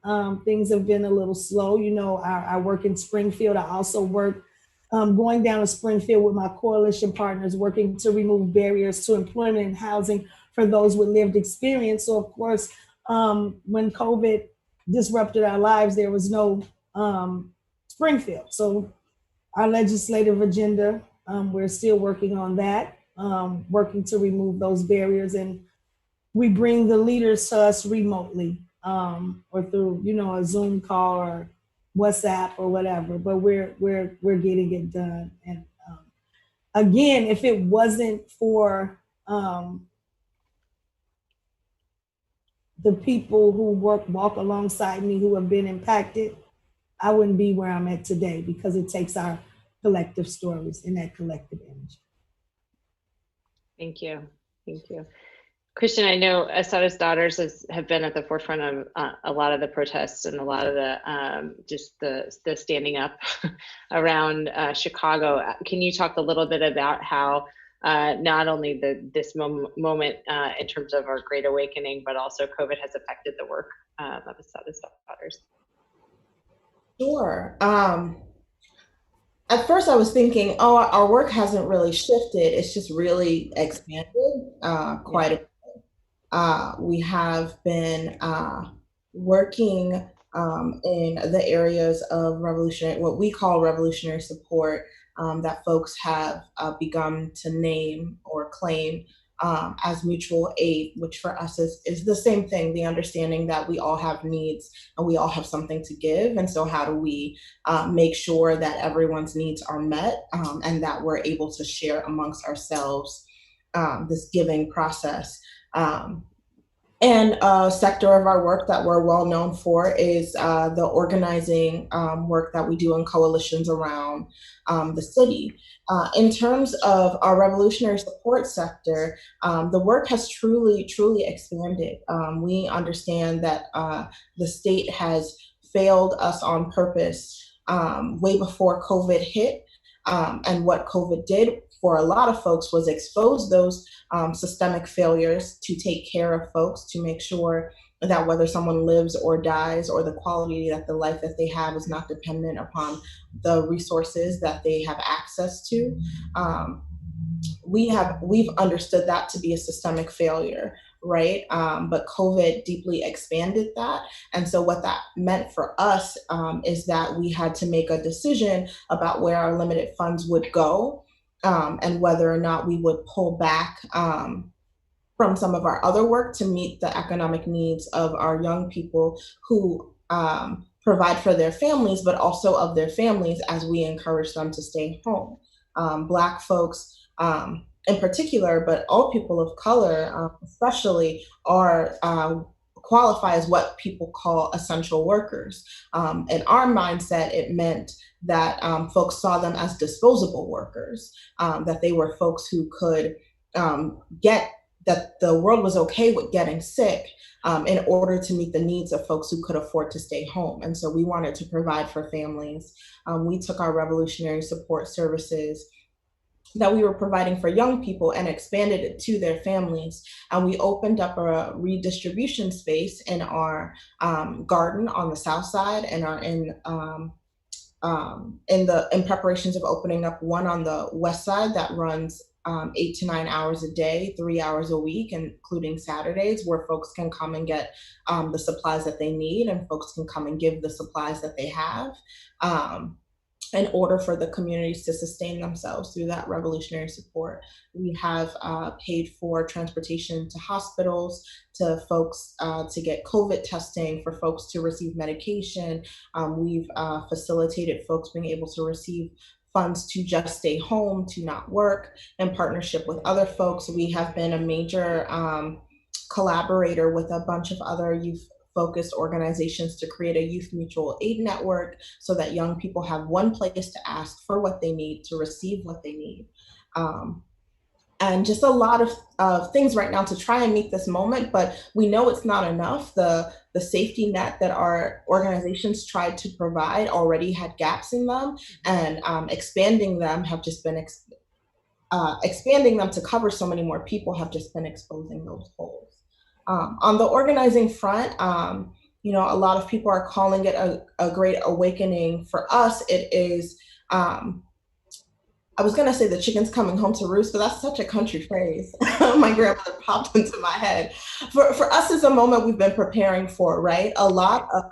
Things have been a little slow. I work in Springfield. I also work going down to Springfield with my coalition partners, working to remove barriers to employment and housing for those with lived experience. So of course, when COVID disrupted our lives, there was no Springfield. So our legislative agenda, we're still working on that, working to remove those barriers, and we bring the leaders to us remotely, or through, a Zoom call or WhatsApp or whatever, but we're getting it done. And again, if it wasn't for the people who walk alongside me who have been impacted, I wouldn't be where I'm at today, because it takes our collective stories and that collective energy. Thank you. Thank you. Christian, I know Asata's Daughters have been at the forefront of a lot of the protests and a lot of the standing up around Chicago. Can you talk a little bit about how not only this moment in terms of our Great Awakening, but also COVID has affected the work of Asata's Daughters? Sure. At first I was thinking, our work hasn't really shifted. It's just really expanded quite a bit. We have been working in the areas of what we call revolutionary support, that folks have begun to name or claim as mutual aid, which for us is the same thing, the understanding that we all have needs and we all have something to give. And so how do we make sure that everyone's needs are met, and that we're able to share amongst ourselves this giving process. And a sector of our work that we're well known for is the organizing work that we do in coalitions around the city. In terms of our revolutionary support sector, the work has truly expanded. We understand that the state has failed us on purpose way before COVID hit. And what COVID did for a lot of folks was expose those systemic failures to take care of folks, to make sure that whether someone lives or dies, or the quality that the life that they have is not dependent upon the resources that they have access to. We've understood that to be a systemic failure, right? But COVID deeply expanded that. And so what that meant for us is that we had to make a decision about where our limited funds would go, and whether or not we would pull back from some of our other work to meet the economic needs of our young people who provide for their families, but also of their families as we encourage them to stay home. Black folks in particular, but all people of color especially, are qualify as what people call essential workers. In our mindset, it meant that folks saw them as disposable workers, that they were folks who could that the world was okay with getting sick in order to meet the needs of folks who could afford to stay home. And so we wanted to provide for families. We took our revolutionary support services that we were providing for young people and expanded it to their families. And we opened up a redistribution space in our garden on the south side, and are in preparations of opening up one on the west side that runs 8 to 9 hours a day, 3 hours a week, including Saturdays, where folks can come and get the supplies that they need, and folks can come and give the supplies that they have, in order for the communities to sustain themselves through that revolutionary support. We have paid for transportation to hospitals, to folks to get COVID testing, for folks to receive medication. We've facilitated folks being able to receive funds to just stay home, to not work, in partnership with other folks. We have been a major collaborator with a bunch of other youth-focused organizations to create a youth mutual aid network, so that young people have one place to ask for what they need, to receive what they need. And just a lot of things right now to try and meet this moment, but we know it's not enough. The safety net that our organizations tried to provide already had gaps in them, and expanding them have just been expanding them to cover so many more people have just been exposing those holes. On the organizing front, a lot of people are calling it a great awakening. For us, it is, I was gonna say the chicken's coming home to roost, but that's such a country phrase. My grandmother popped into my head. For us, it's a moment we've been preparing for, right? A lot of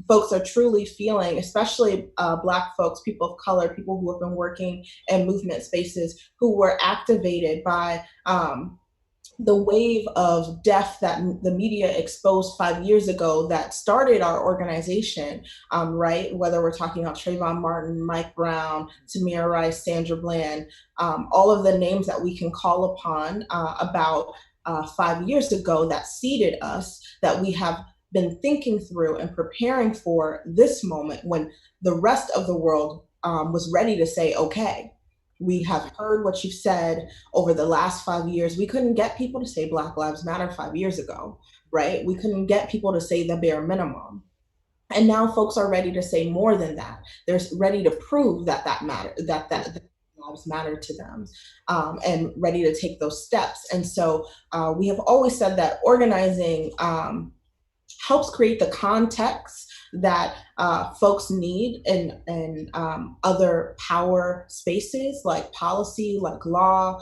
folks are truly feeling, especially Black folks, people of color, people who have been working in movement spaces, who were activated by the wave of death that the media exposed 5 years ago that started our organization, right? Whether we're talking about Trayvon Martin, Mike Brown, Tamir Rice, Sandra Bland, all of the names that we can call upon about 5 years ago that seeded us, that we have been thinking through and preparing for this moment when the rest of the world was ready to say, okay. We have heard what you've said over the last 5 years. We couldn't get people to say Black Lives Matter 5 years ago, right? We couldn't get people to say the bare minimum. And now folks are ready to say more than that. They're ready to prove that lives matter to them, and ready to take those steps. And so we have always said that organizing helps create the context that folks need in other power spaces, like policy, like law,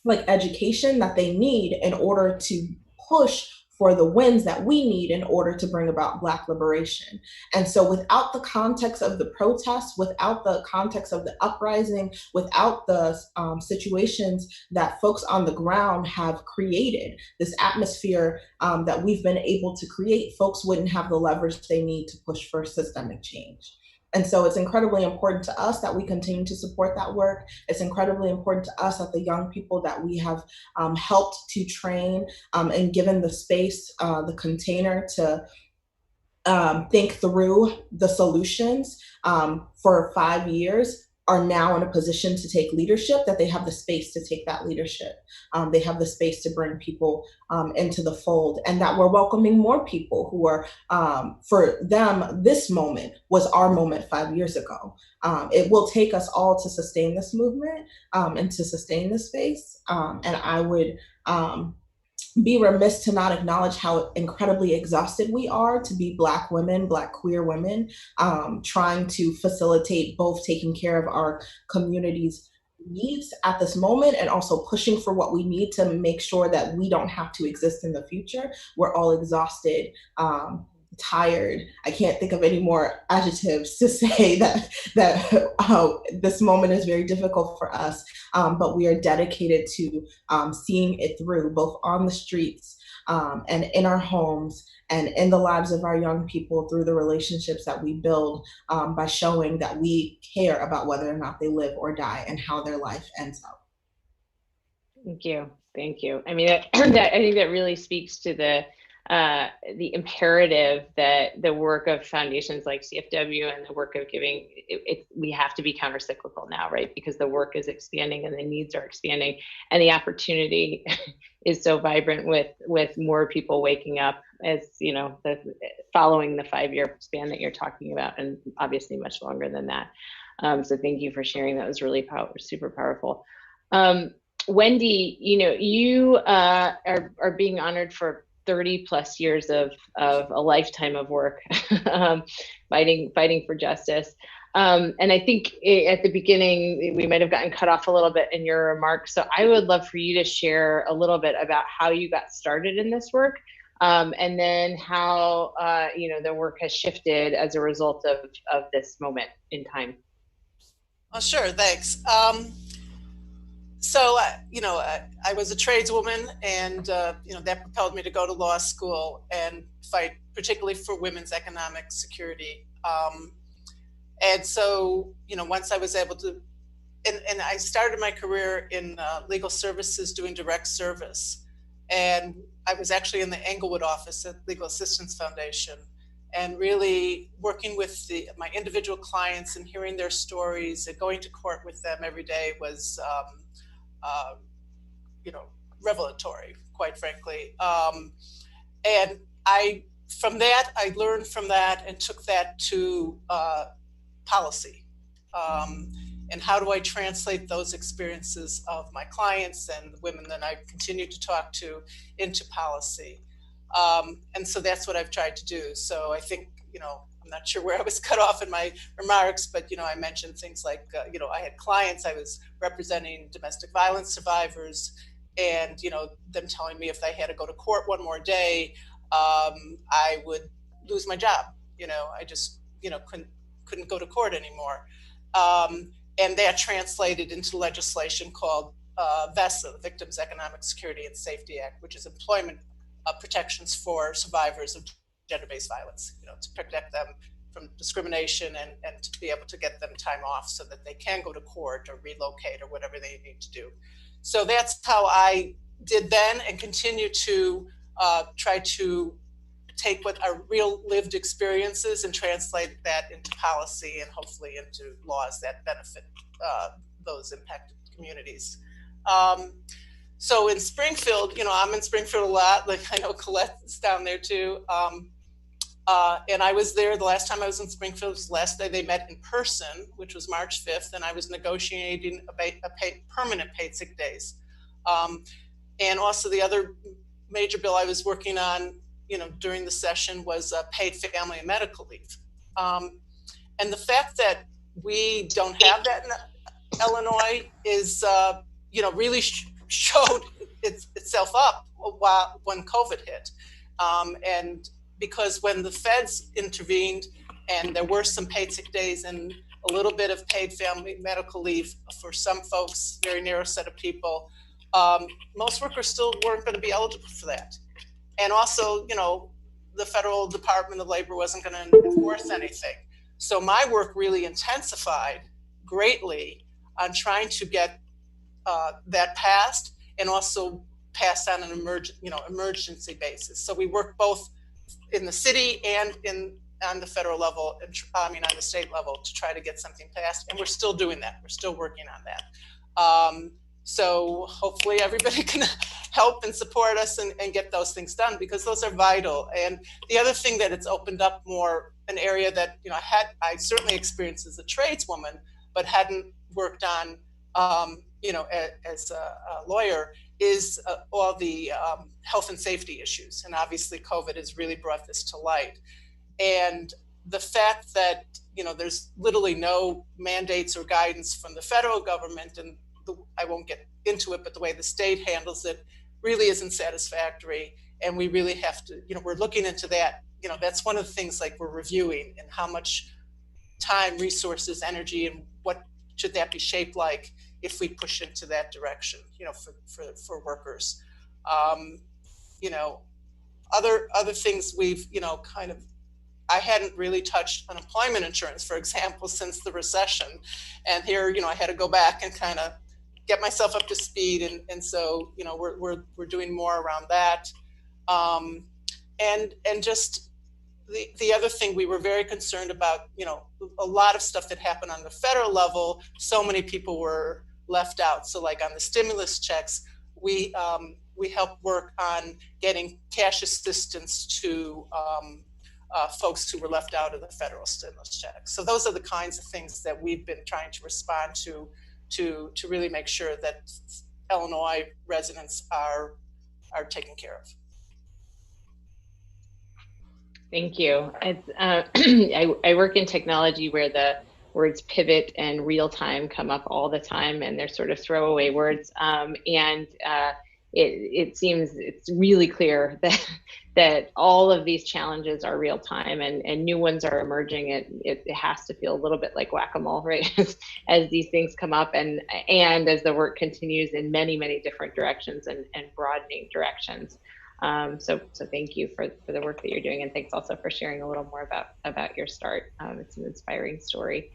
like education, that they need in order to push for the wins that we need in order to bring about Black liberation. And so without the context of the protests, without the context of the uprising, without the situations that folks on the ground have created, this atmosphere that we've been able to create, folks wouldn't have the leverage they need to push for systemic change. And so it's incredibly important to us that we continue to support that work. It's incredibly important to us that the young people that we have helped to train and given the space, the container to think through the solutions for 5 years are now in a position to take leadership, that they have the space to take that leadership. They have the space to bring people into the fold, and that we're welcoming more people who are, for them, this moment was our moment 5 years ago. It will take us all to sustain this movement and to sustain this space. And I would be remiss to not acknowledge how incredibly exhausted we are to be Black women, Black queer women, trying to facilitate both taking care of our community's needs at this moment and also pushing for what we need to make sure that we don't have to exist in the future. We're all exhausted, tired. I can't think of any more adjectives to say that this moment is very difficult for us, but we are dedicated to seeing it through, both on the streets and in our homes and in the lives of our young people through the relationships that we build by showing that we care about whether or not they live or die and how their life ends up. Thank you. Thank you. I mean, I think that really speaks to the imperative that the work of foundations like CFW and the work of giving, we have to be countercyclical now, right? Because the work is expanding and the needs are expanding and the opportunity is so vibrant with more people waking up, as you know, following the 5-year span that you're talking about, and obviously much longer than that. So thank you for sharing. That was really super powerful. Wendy, you are being honored for 30 plus years of a lifetime of work fighting for justice. And I think at the beginning, we might have gotten cut off a little bit in your remarks. So I would love for you to share a little bit about how you got started in this work, and then how the work has shifted as a result of this moment in time. Oh, sure, thanks. So, I was a tradeswoman, and, that propelled me to go to law school and fight particularly for women's economic security. And so, once I was able to, and I started my career in legal services doing direct service. And I was actually in the Englewood office at Legal Assistance Foundation, and really working with my individual clients and hearing their stories and going to court with them every day was, revelatory, quite frankly. And I learned from that and took that to policy. And how do I translate those experiences of my clients and the women that I've continued to talk to into policy? And so that's what I've tried to do. So I think, I'm not sure where I was cut off in my remarks, but, I mentioned things like, I had clients, I was representing domestic violence survivors, and, them telling me if they had to go to court one more day, I would lose my job. I just, couldn't go to court anymore. And that translated into legislation called VESA, the Victims Economic Security and Safety Act, which is employment protections for survivors of gender-based violence, to protect them from discrimination and to be able to get them time off so that they can go to court or relocate or whatever they need to do. So that's how I did then, and continue to try to take what our real lived experiences and translate that into policy and hopefully into laws that benefit those impacted communities. So in Springfield, I'm in Springfield a lot, like I know Colette's down there too. And I was there the last time I was in Springfield, was the last day they met in person, which was March 5th, and I was negotiating permanent paid sick days. And also the other major bill I was working on, during the session was paid family and medical leave. And the fact that we don't have that in Illinois is, really showed itself up when COVID hit. And because when the feds intervened and there were some paid sick days and a little bit of paid family medical leave for some folks, very narrow set of people, most workers still weren't going to be eligible for that. And also, you know, the Federal Department of Labor wasn't going to enforce anything. So my work really intensified greatly on trying to get that passed, and also passed on an emergency basis. So we work both in the city and on the federal level, on the state level, to try to get something passed. And we're still doing that. We're still working on that. So hopefully everybody can help and support us and get those things done, because those are vital. And the other thing that it's opened up more, an area that, you know, I certainly experienced as a tradeswoman, but hadn't worked on, as a lawyer, is all the health and safety issues. And obviously COVID has really brought this to light. And the fact that, you know, there's literally no mandates or guidance from the federal government, and I won't get into it, but the way the state handles it really isn't satisfactory. And we really have to, you know, we're looking into that. You know, that's one of the things like we're reviewing, and how much time, resources, energy, and what should that be shaped like if we push into that direction, you know, for workers. You know, other things we've, you know, kind of, I hadn't really touched unemployment insurance, for example, since the recession. And here, you know, I had to go back and kind of get myself up to speed. And so, you know, we're doing more around that. And just the other thing, we were very concerned about, you know, a lot of stuff that happened on the federal level. So many people were left out. So like on the stimulus checks, we helped work on getting cash assistance to folks who were left out of the federal stimulus checks. So those are the kinds of things that we've been trying to respond to really make sure that Illinois residents are taken care of. Thank you. It's, I work in technology where the words pivot and real time come up all the time, and they're sort of throwaway words. It seems it's really clear that all of these challenges are real time, and new ones are emerging. It has to feel a little bit like whack-a-mole, right? as these things come up, and as the work continues in many, many different directions and broadening directions. So thank you for the work that you're doing, and thanks also for sharing a little more about your start. It's an inspiring story.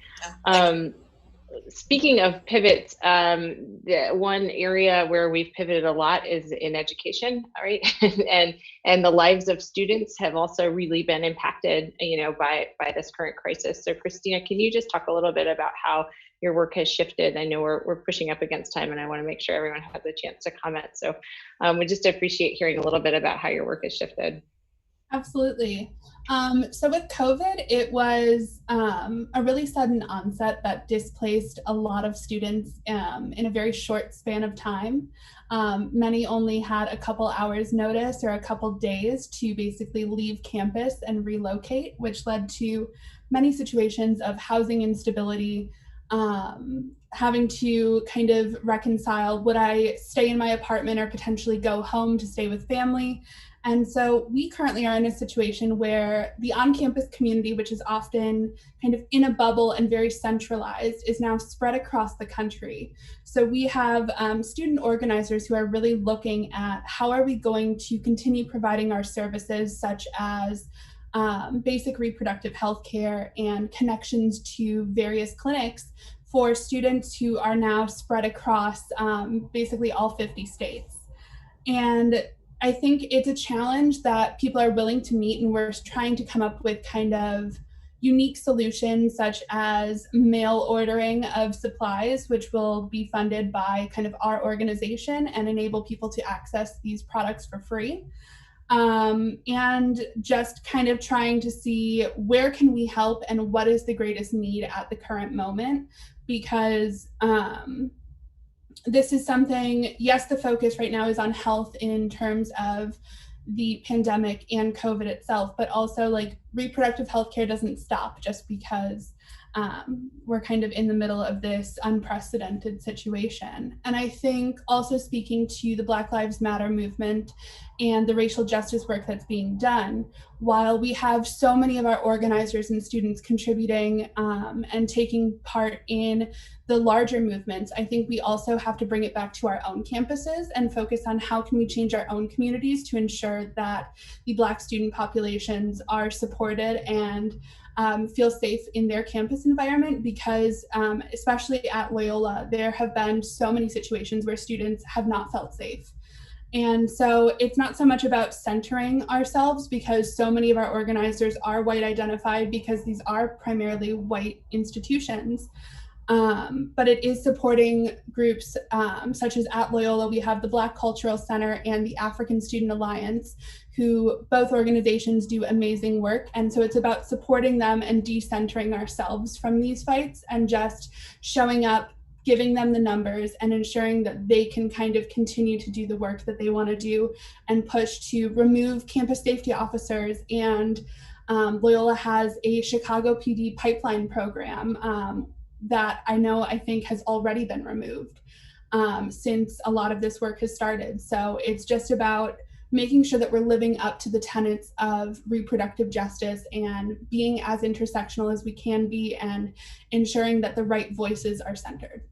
Speaking of pivots, the one area where we've pivoted a lot is in education, right? and the lives of students have also really been impacted, you know, by this current crisis. So Christina, can you just talk a little bit about how your work has shifted? I know we're pushing up against time, and I want to make sure everyone has a chance to comment. So we just appreciate hearing a little bit about how your work has shifted. Absolutely. So with COVID, it was a really sudden onset that displaced a lot of students in a very short span of time. Many only had a couple hours notice or a couple days to basically leave campus and relocate, which led to many situations of housing instability, having to kind of reconcile, would I stay in my apartment or potentially go home to stay with family? And so we currently are in a situation where the on-campus community, which is often kind of in a bubble and very centralized, is now spread across the country. So we have student organizers who are really looking at how are we going to continue providing our services, such as basic reproductive health care and connections to various clinics for students who are now spread across basically all 50 states. And I think it's a challenge that people are willing to meet, and we're trying to come up with kind of unique solutions, such as mail ordering of supplies, which will be funded by kind of our organization and enable people to access these products for free. And just kind of trying to see where can we help and what is the greatest need at the current moment, because this is something, yes, the focus right now is on health in terms of the pandemic and COVID itself, but also like reproductive health care doesn't stop just because we're kind of in the middle of this unprecedented situation. And I think also speaking to the Black Lives Matter movement and the racial justice work that's being done, while we have so many of our organizers and students contributing and taking part in the larger movements, I think we also have to bring it back to our own campuses and focus on how can we change our own communities to ensure that the Black student populations are supported and feel safe in their campus environment, because especially at Loyola, there have been so many situations where students have not felt safe. And so it's not so much about centering ourselves, because so many of our organizers are white identified because these are primarily white institutions. But it is supporting groups such as at Loyola, we have the Black Cultural Center and the African Student Alliance, who both organizations do amazing work. And so it's about supporting them and decentering ourselves from these fights and just showing up, giving them the numbers and ensuring that they can kind of continue to do the work that they want to do and push to remove campus safety officers. And Loyola has a Chicago PD pipeline program that I think has already been removed since a lot of this work has started. So it's just about making sure that we're living up to the tenets of reproductive justice and being as intersectional as we can be and ensuring that the right voices are centered.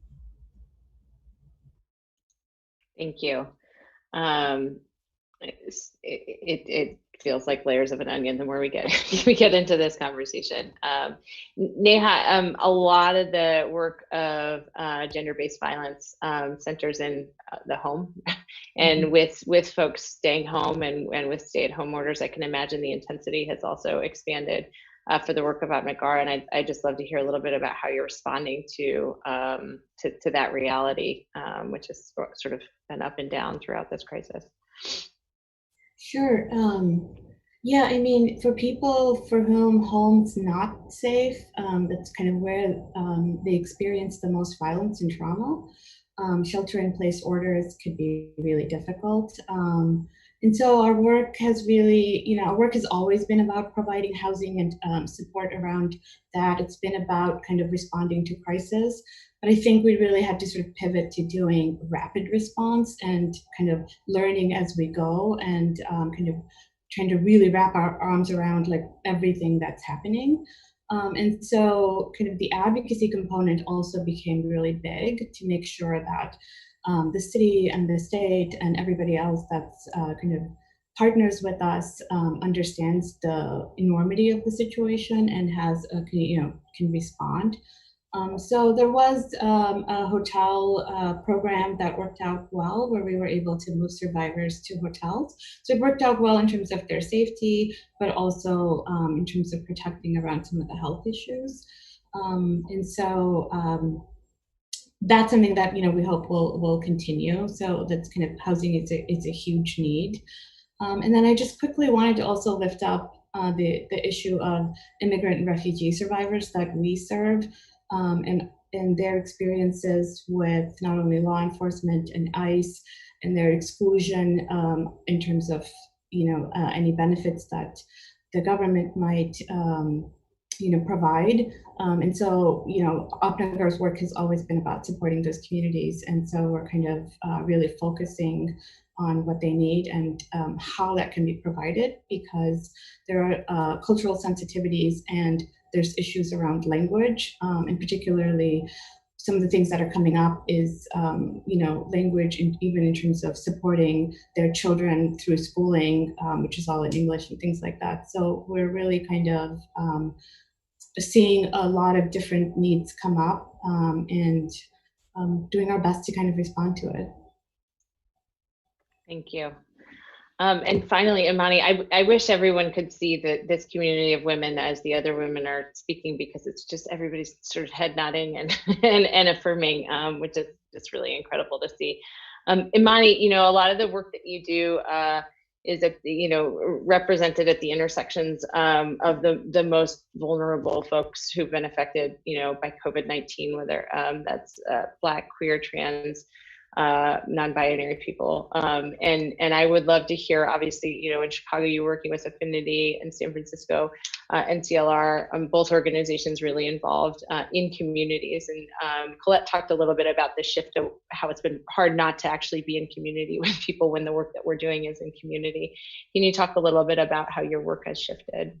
Thank you. It feels like layers of an onion the more we get into this conversation. Neha, a lot of the work of gender-based violence centers in the home, and with folks staying home and with stay-at-home orders, I can imagine the intensity has also expanded for the work of Avantgarde, and I just love to hear a little bit about how you're responding to that reality, which has sort of been up and down throughout this crisis. Sure. Yeah, I mean, for people for whom home's not safe, that's kind of where they experience the most violence and trauma. Shelter-in-place orders could be really difficult. And so our work has really, our work has always been about providing housing and support around that. It's been about kind of responding to crisis. But I think we really had to sort of pivot to doing rapid response and kind of learning as we go and kind of trying to really wrap our arms around like everything that's happening. And so kind of the advocacy component also became really big to make sure that the city and the state and everybody else that's kind of partners with us understands the enormity of the situation and has can respond. So there was a hotel program that worked out well, where we were able to move survivors to hotels. So it worked out well in terms of their safety, but also in terms of protecting around some of the health issues. And so that's something that we hope will continue. So that's kind of housing is a huge need. And then I just quickly wanted to also lift up the issue of immigrant and refugee survivors that we serve. And their experiences with not only law enforcement and ICE and their exclusion in terms of any benefits that the government might provide. And so Avantgarde's work has always been about supporting those communities, and so we're kind of really focusing on what they need and how that can be provided, because there are cultural sensitivities and there's issues around language, and particularly some of the things that are coming up is, language, and even in terms of supporting their children through schooling, which is all in English and things like that. So we're really kind of seeing a lot of different needs come up and doing our best to kind of respond to it. Thank you. And finally, Amani, I wish everyone could see this community of women as the other women are speaking, because it's just everybody's sort of head nodding and affirming, which is just really incredible to see. Amani, a lot of the work that you do is represented at the intersections of the most vulnerable folks who've been affected, by COVID-19, whether that's Black, queer, trans, non-binary people. And I would love to hear, obviously, you know, in Chicago, you're working with Affinity, and San Francisco, NCLR, both organizations really involved in communities. And Colette talked a little bit about the shift of how it's been hard not to actually be in community with people when the work that we're doing is in community. Can you talk a little bit about how your work has shifted?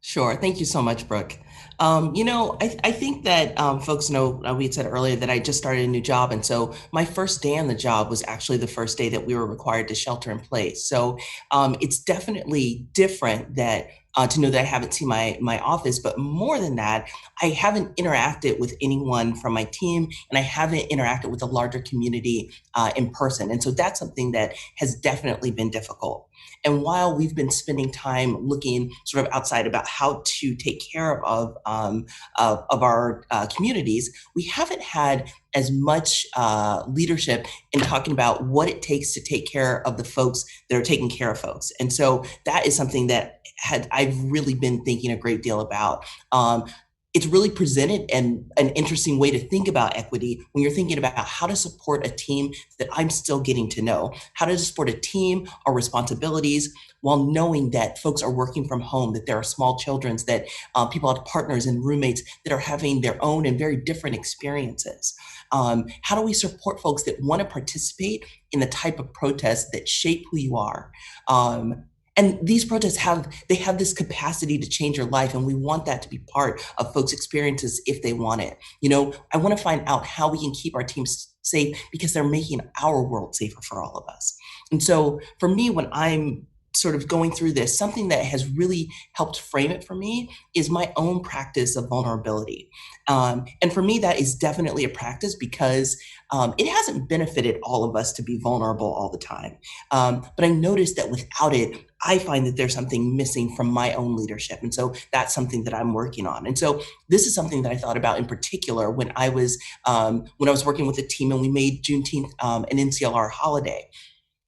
Sure. Thank you so much, Brooke. You know, I think that folks know, we had said earlier that I just started a new job. And so my first day on the job was actually the first day that we were required to shelter in place. So it's definitely different that to know that I haven't seen my office, but more than that, I haven't interacted with anyone from my team, and I haven't interacted with the larger community in person. And so that's something that has definitely been difficult. And while we've been spending time looking sort of outside about how to take care of our communities, we haven't had as much leadership in talking about what it takes to take care of the folks that are taking care of folks. And so that is something that I've really been thinking a great deal about. It's really presented an interesting way to think about equity when you're thinking about how to support a team that I'm still getting to know, how to support a team or responsibilities while knowing that folks are working from home, that there are small children, that people have partners and roommates that are having their own and very different experiences. How do we support folks that want to participate in the type of protests that shape who you are? And these protests have this capacity to change your life, and we want that to be part of folks' experiences if they want it. You know, I want to find out how we can keep our teams safe because they're making our world safer for all of us. And so for me, when I'm sort of going through this, something that has really helped frame it for me is my own practice of vulnerability. And for me, that is definitely a practice because it hasn't benefited all of us to be vulnerable all the time. But I noticed that without it, I find that there's something missing from my own leadership. And so that's something that I'm working on. And so this is something that I thought about in particular when I was working with a team and we made Juneteenth an NCLR holiday.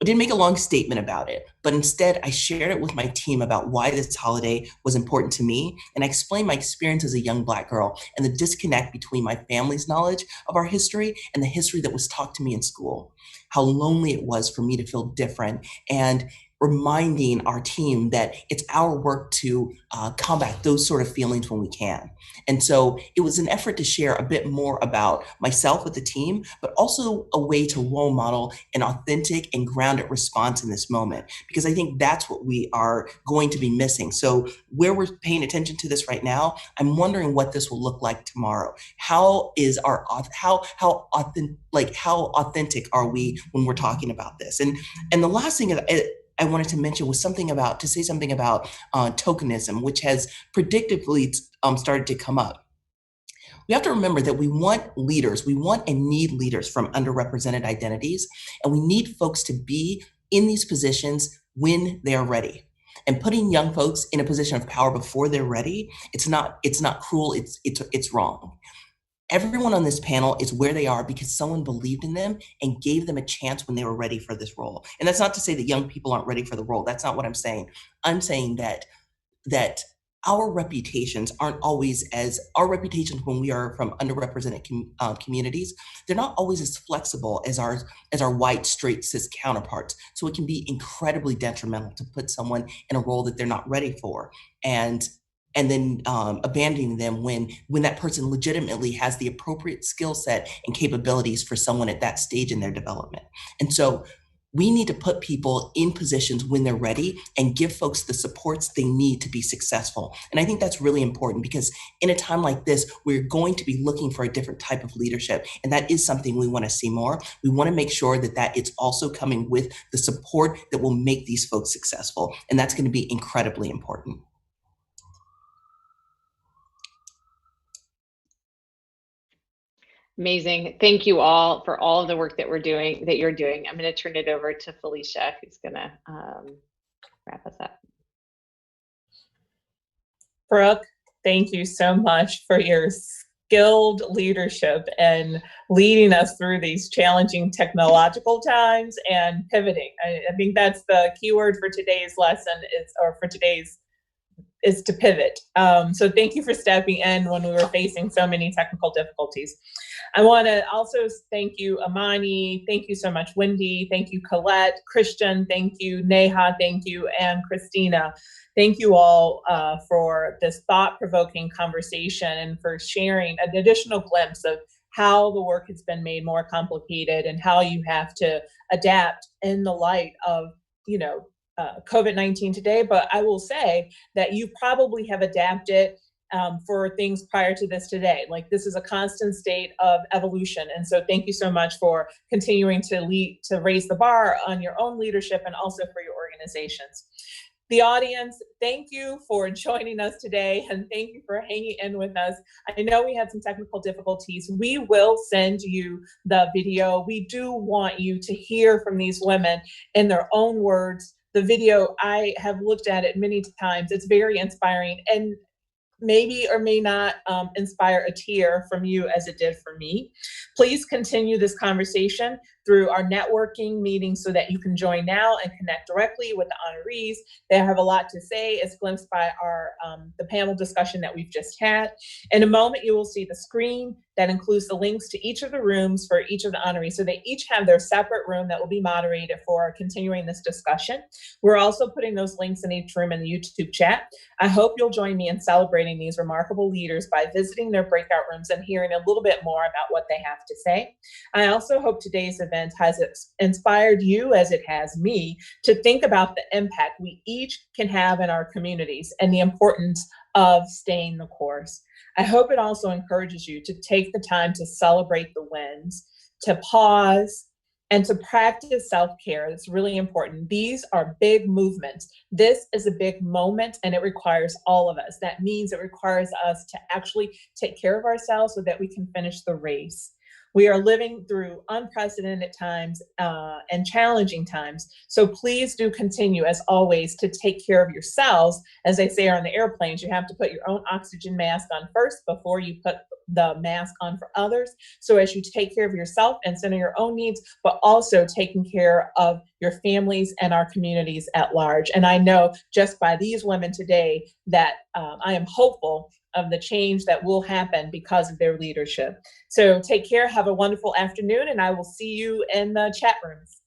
I didn't make a long statement about it, but instead I shared it with my team about why this holiday was important to me. And I explained my experience as a young Black girl and the disconnect between my family's knowledge of our history and the history that was taught to me in school, how lonely it was for me to feel different, and reminding our team that it's our work to combat those sort of feelings when we can. And so it was an effort to share a bit more about myself with the team, but also a way to role model an authentic and grounded response in this moment, because I think that's what we are going to be missing. So where we're paying attention to this right now, I'm wondering what this will look like tomorrow. How authentic are we when we're talking about this? And the last thing I wanted to mention was something about tokenism, which has predictably started to come up. We have to remember that we want leaders, we want and need leaders from underrepresented identities, and we need folks to be in these positions when they are ready. And putting young folks in a position of power before they're ready, it's not cruel, it's wrong. Everyone on this panel is where they are because someone believed in them and gave them a chance when they were ready for this role. And that's not to say that young people aren't ready for the role. That's not what I'm saying. I'm saying that our reputations aren't always our reputations when we are from underrepresented communities, they're not always as flexible as our white, straight, cis counterparts. So it can be incredibly detrimental to put someone in a role that they're not ready for. And then abandoning them when that person legitimately has the appropriate skill set and capabilities for someone at that stage in their development. And so we need to put people in positions when they're ready and give folks the supports they need to be successful. And I think that's really important because in a time like this, we're going to be looking for a different type of leadership. And that is something we want to see more. We want to make sure that it's also coming with the support that will make these folks successful. And that's going to be incredibly important. Amazing. Thank you all for all of the work that you're doing. I'm going to turn it over to Felicia, who's going to wrap us up. Brooke, thank you so much for your skilled leadership and leading us through these challenging technological times and pivoting. I think that's the key word for today's lesson or for today's is to pivot. So thank you for stepping in when we were facing so many technical difficulties. I want to also thank you, Amani. Thank you so much, Wendy. Thank you, Colette, Christian. Thank you, Neha. Thank you, and Christina. Thank you all for this thought-provoking conversation and for sharing an additional glimpse of how the work has been made more complicated and how you have to adapt in the light of, COVID-19 today. But I will say that you probably have adapted for things prior to this today. Like, this is a constant state of evolution. And so thank you so much for continuing to raise the bar on your own leadership and also for your organizations. The audience, thank you for joining us today, and thank you for hanging in with us. I know we had some technical difficulties. We will send you the video. We do want you to hear from these women in their own words. The video, I have looked at it many times. It's very inspiring and maybe or may not inspire a tear from you as it did for me. Please continue this conversation through our networking meetings so that you can join now and connect directly with the honorees. They have a lot to say, as glimpsed by our the panel discussion that we've just had. In a moment, you will see the screen that includes the links to each of the rooms for each of the honorees. So they each have their separate room that will be moderated for continuing this discussion. We're also putting those links in each room in the YouTube chat. I hope you'll join me in celebrating these remarkable leaders by visiting their breakout rooms and hearing a little bit more about what they have to say. I also hope today's event has inspired you, as it has me, to think about the impact we each can have in our communities and the importance of staying the course. I hope it also encourages you to take the time to celebrate the wins, to pause, and to practice self-care. It's really important. These are big movements. This is a big moment, and it requires all of us. That means it requires us to actually take care of ourselves so that we can finish the race. We are living through unprecedented times and challenging times. So please do continue, as always, to take care of yourselves. As they say on the airplanes, you have to put your own oxygen mask on first before you put the mask on for others. So as you take care of yourself and center your own needs, but also taking care of your families and our communities at large. And I know just by these women today that I am hopeful of the change that will happen because of their leadership. So take care, have a wonderful afternoon, and I will see you in the chat rooms.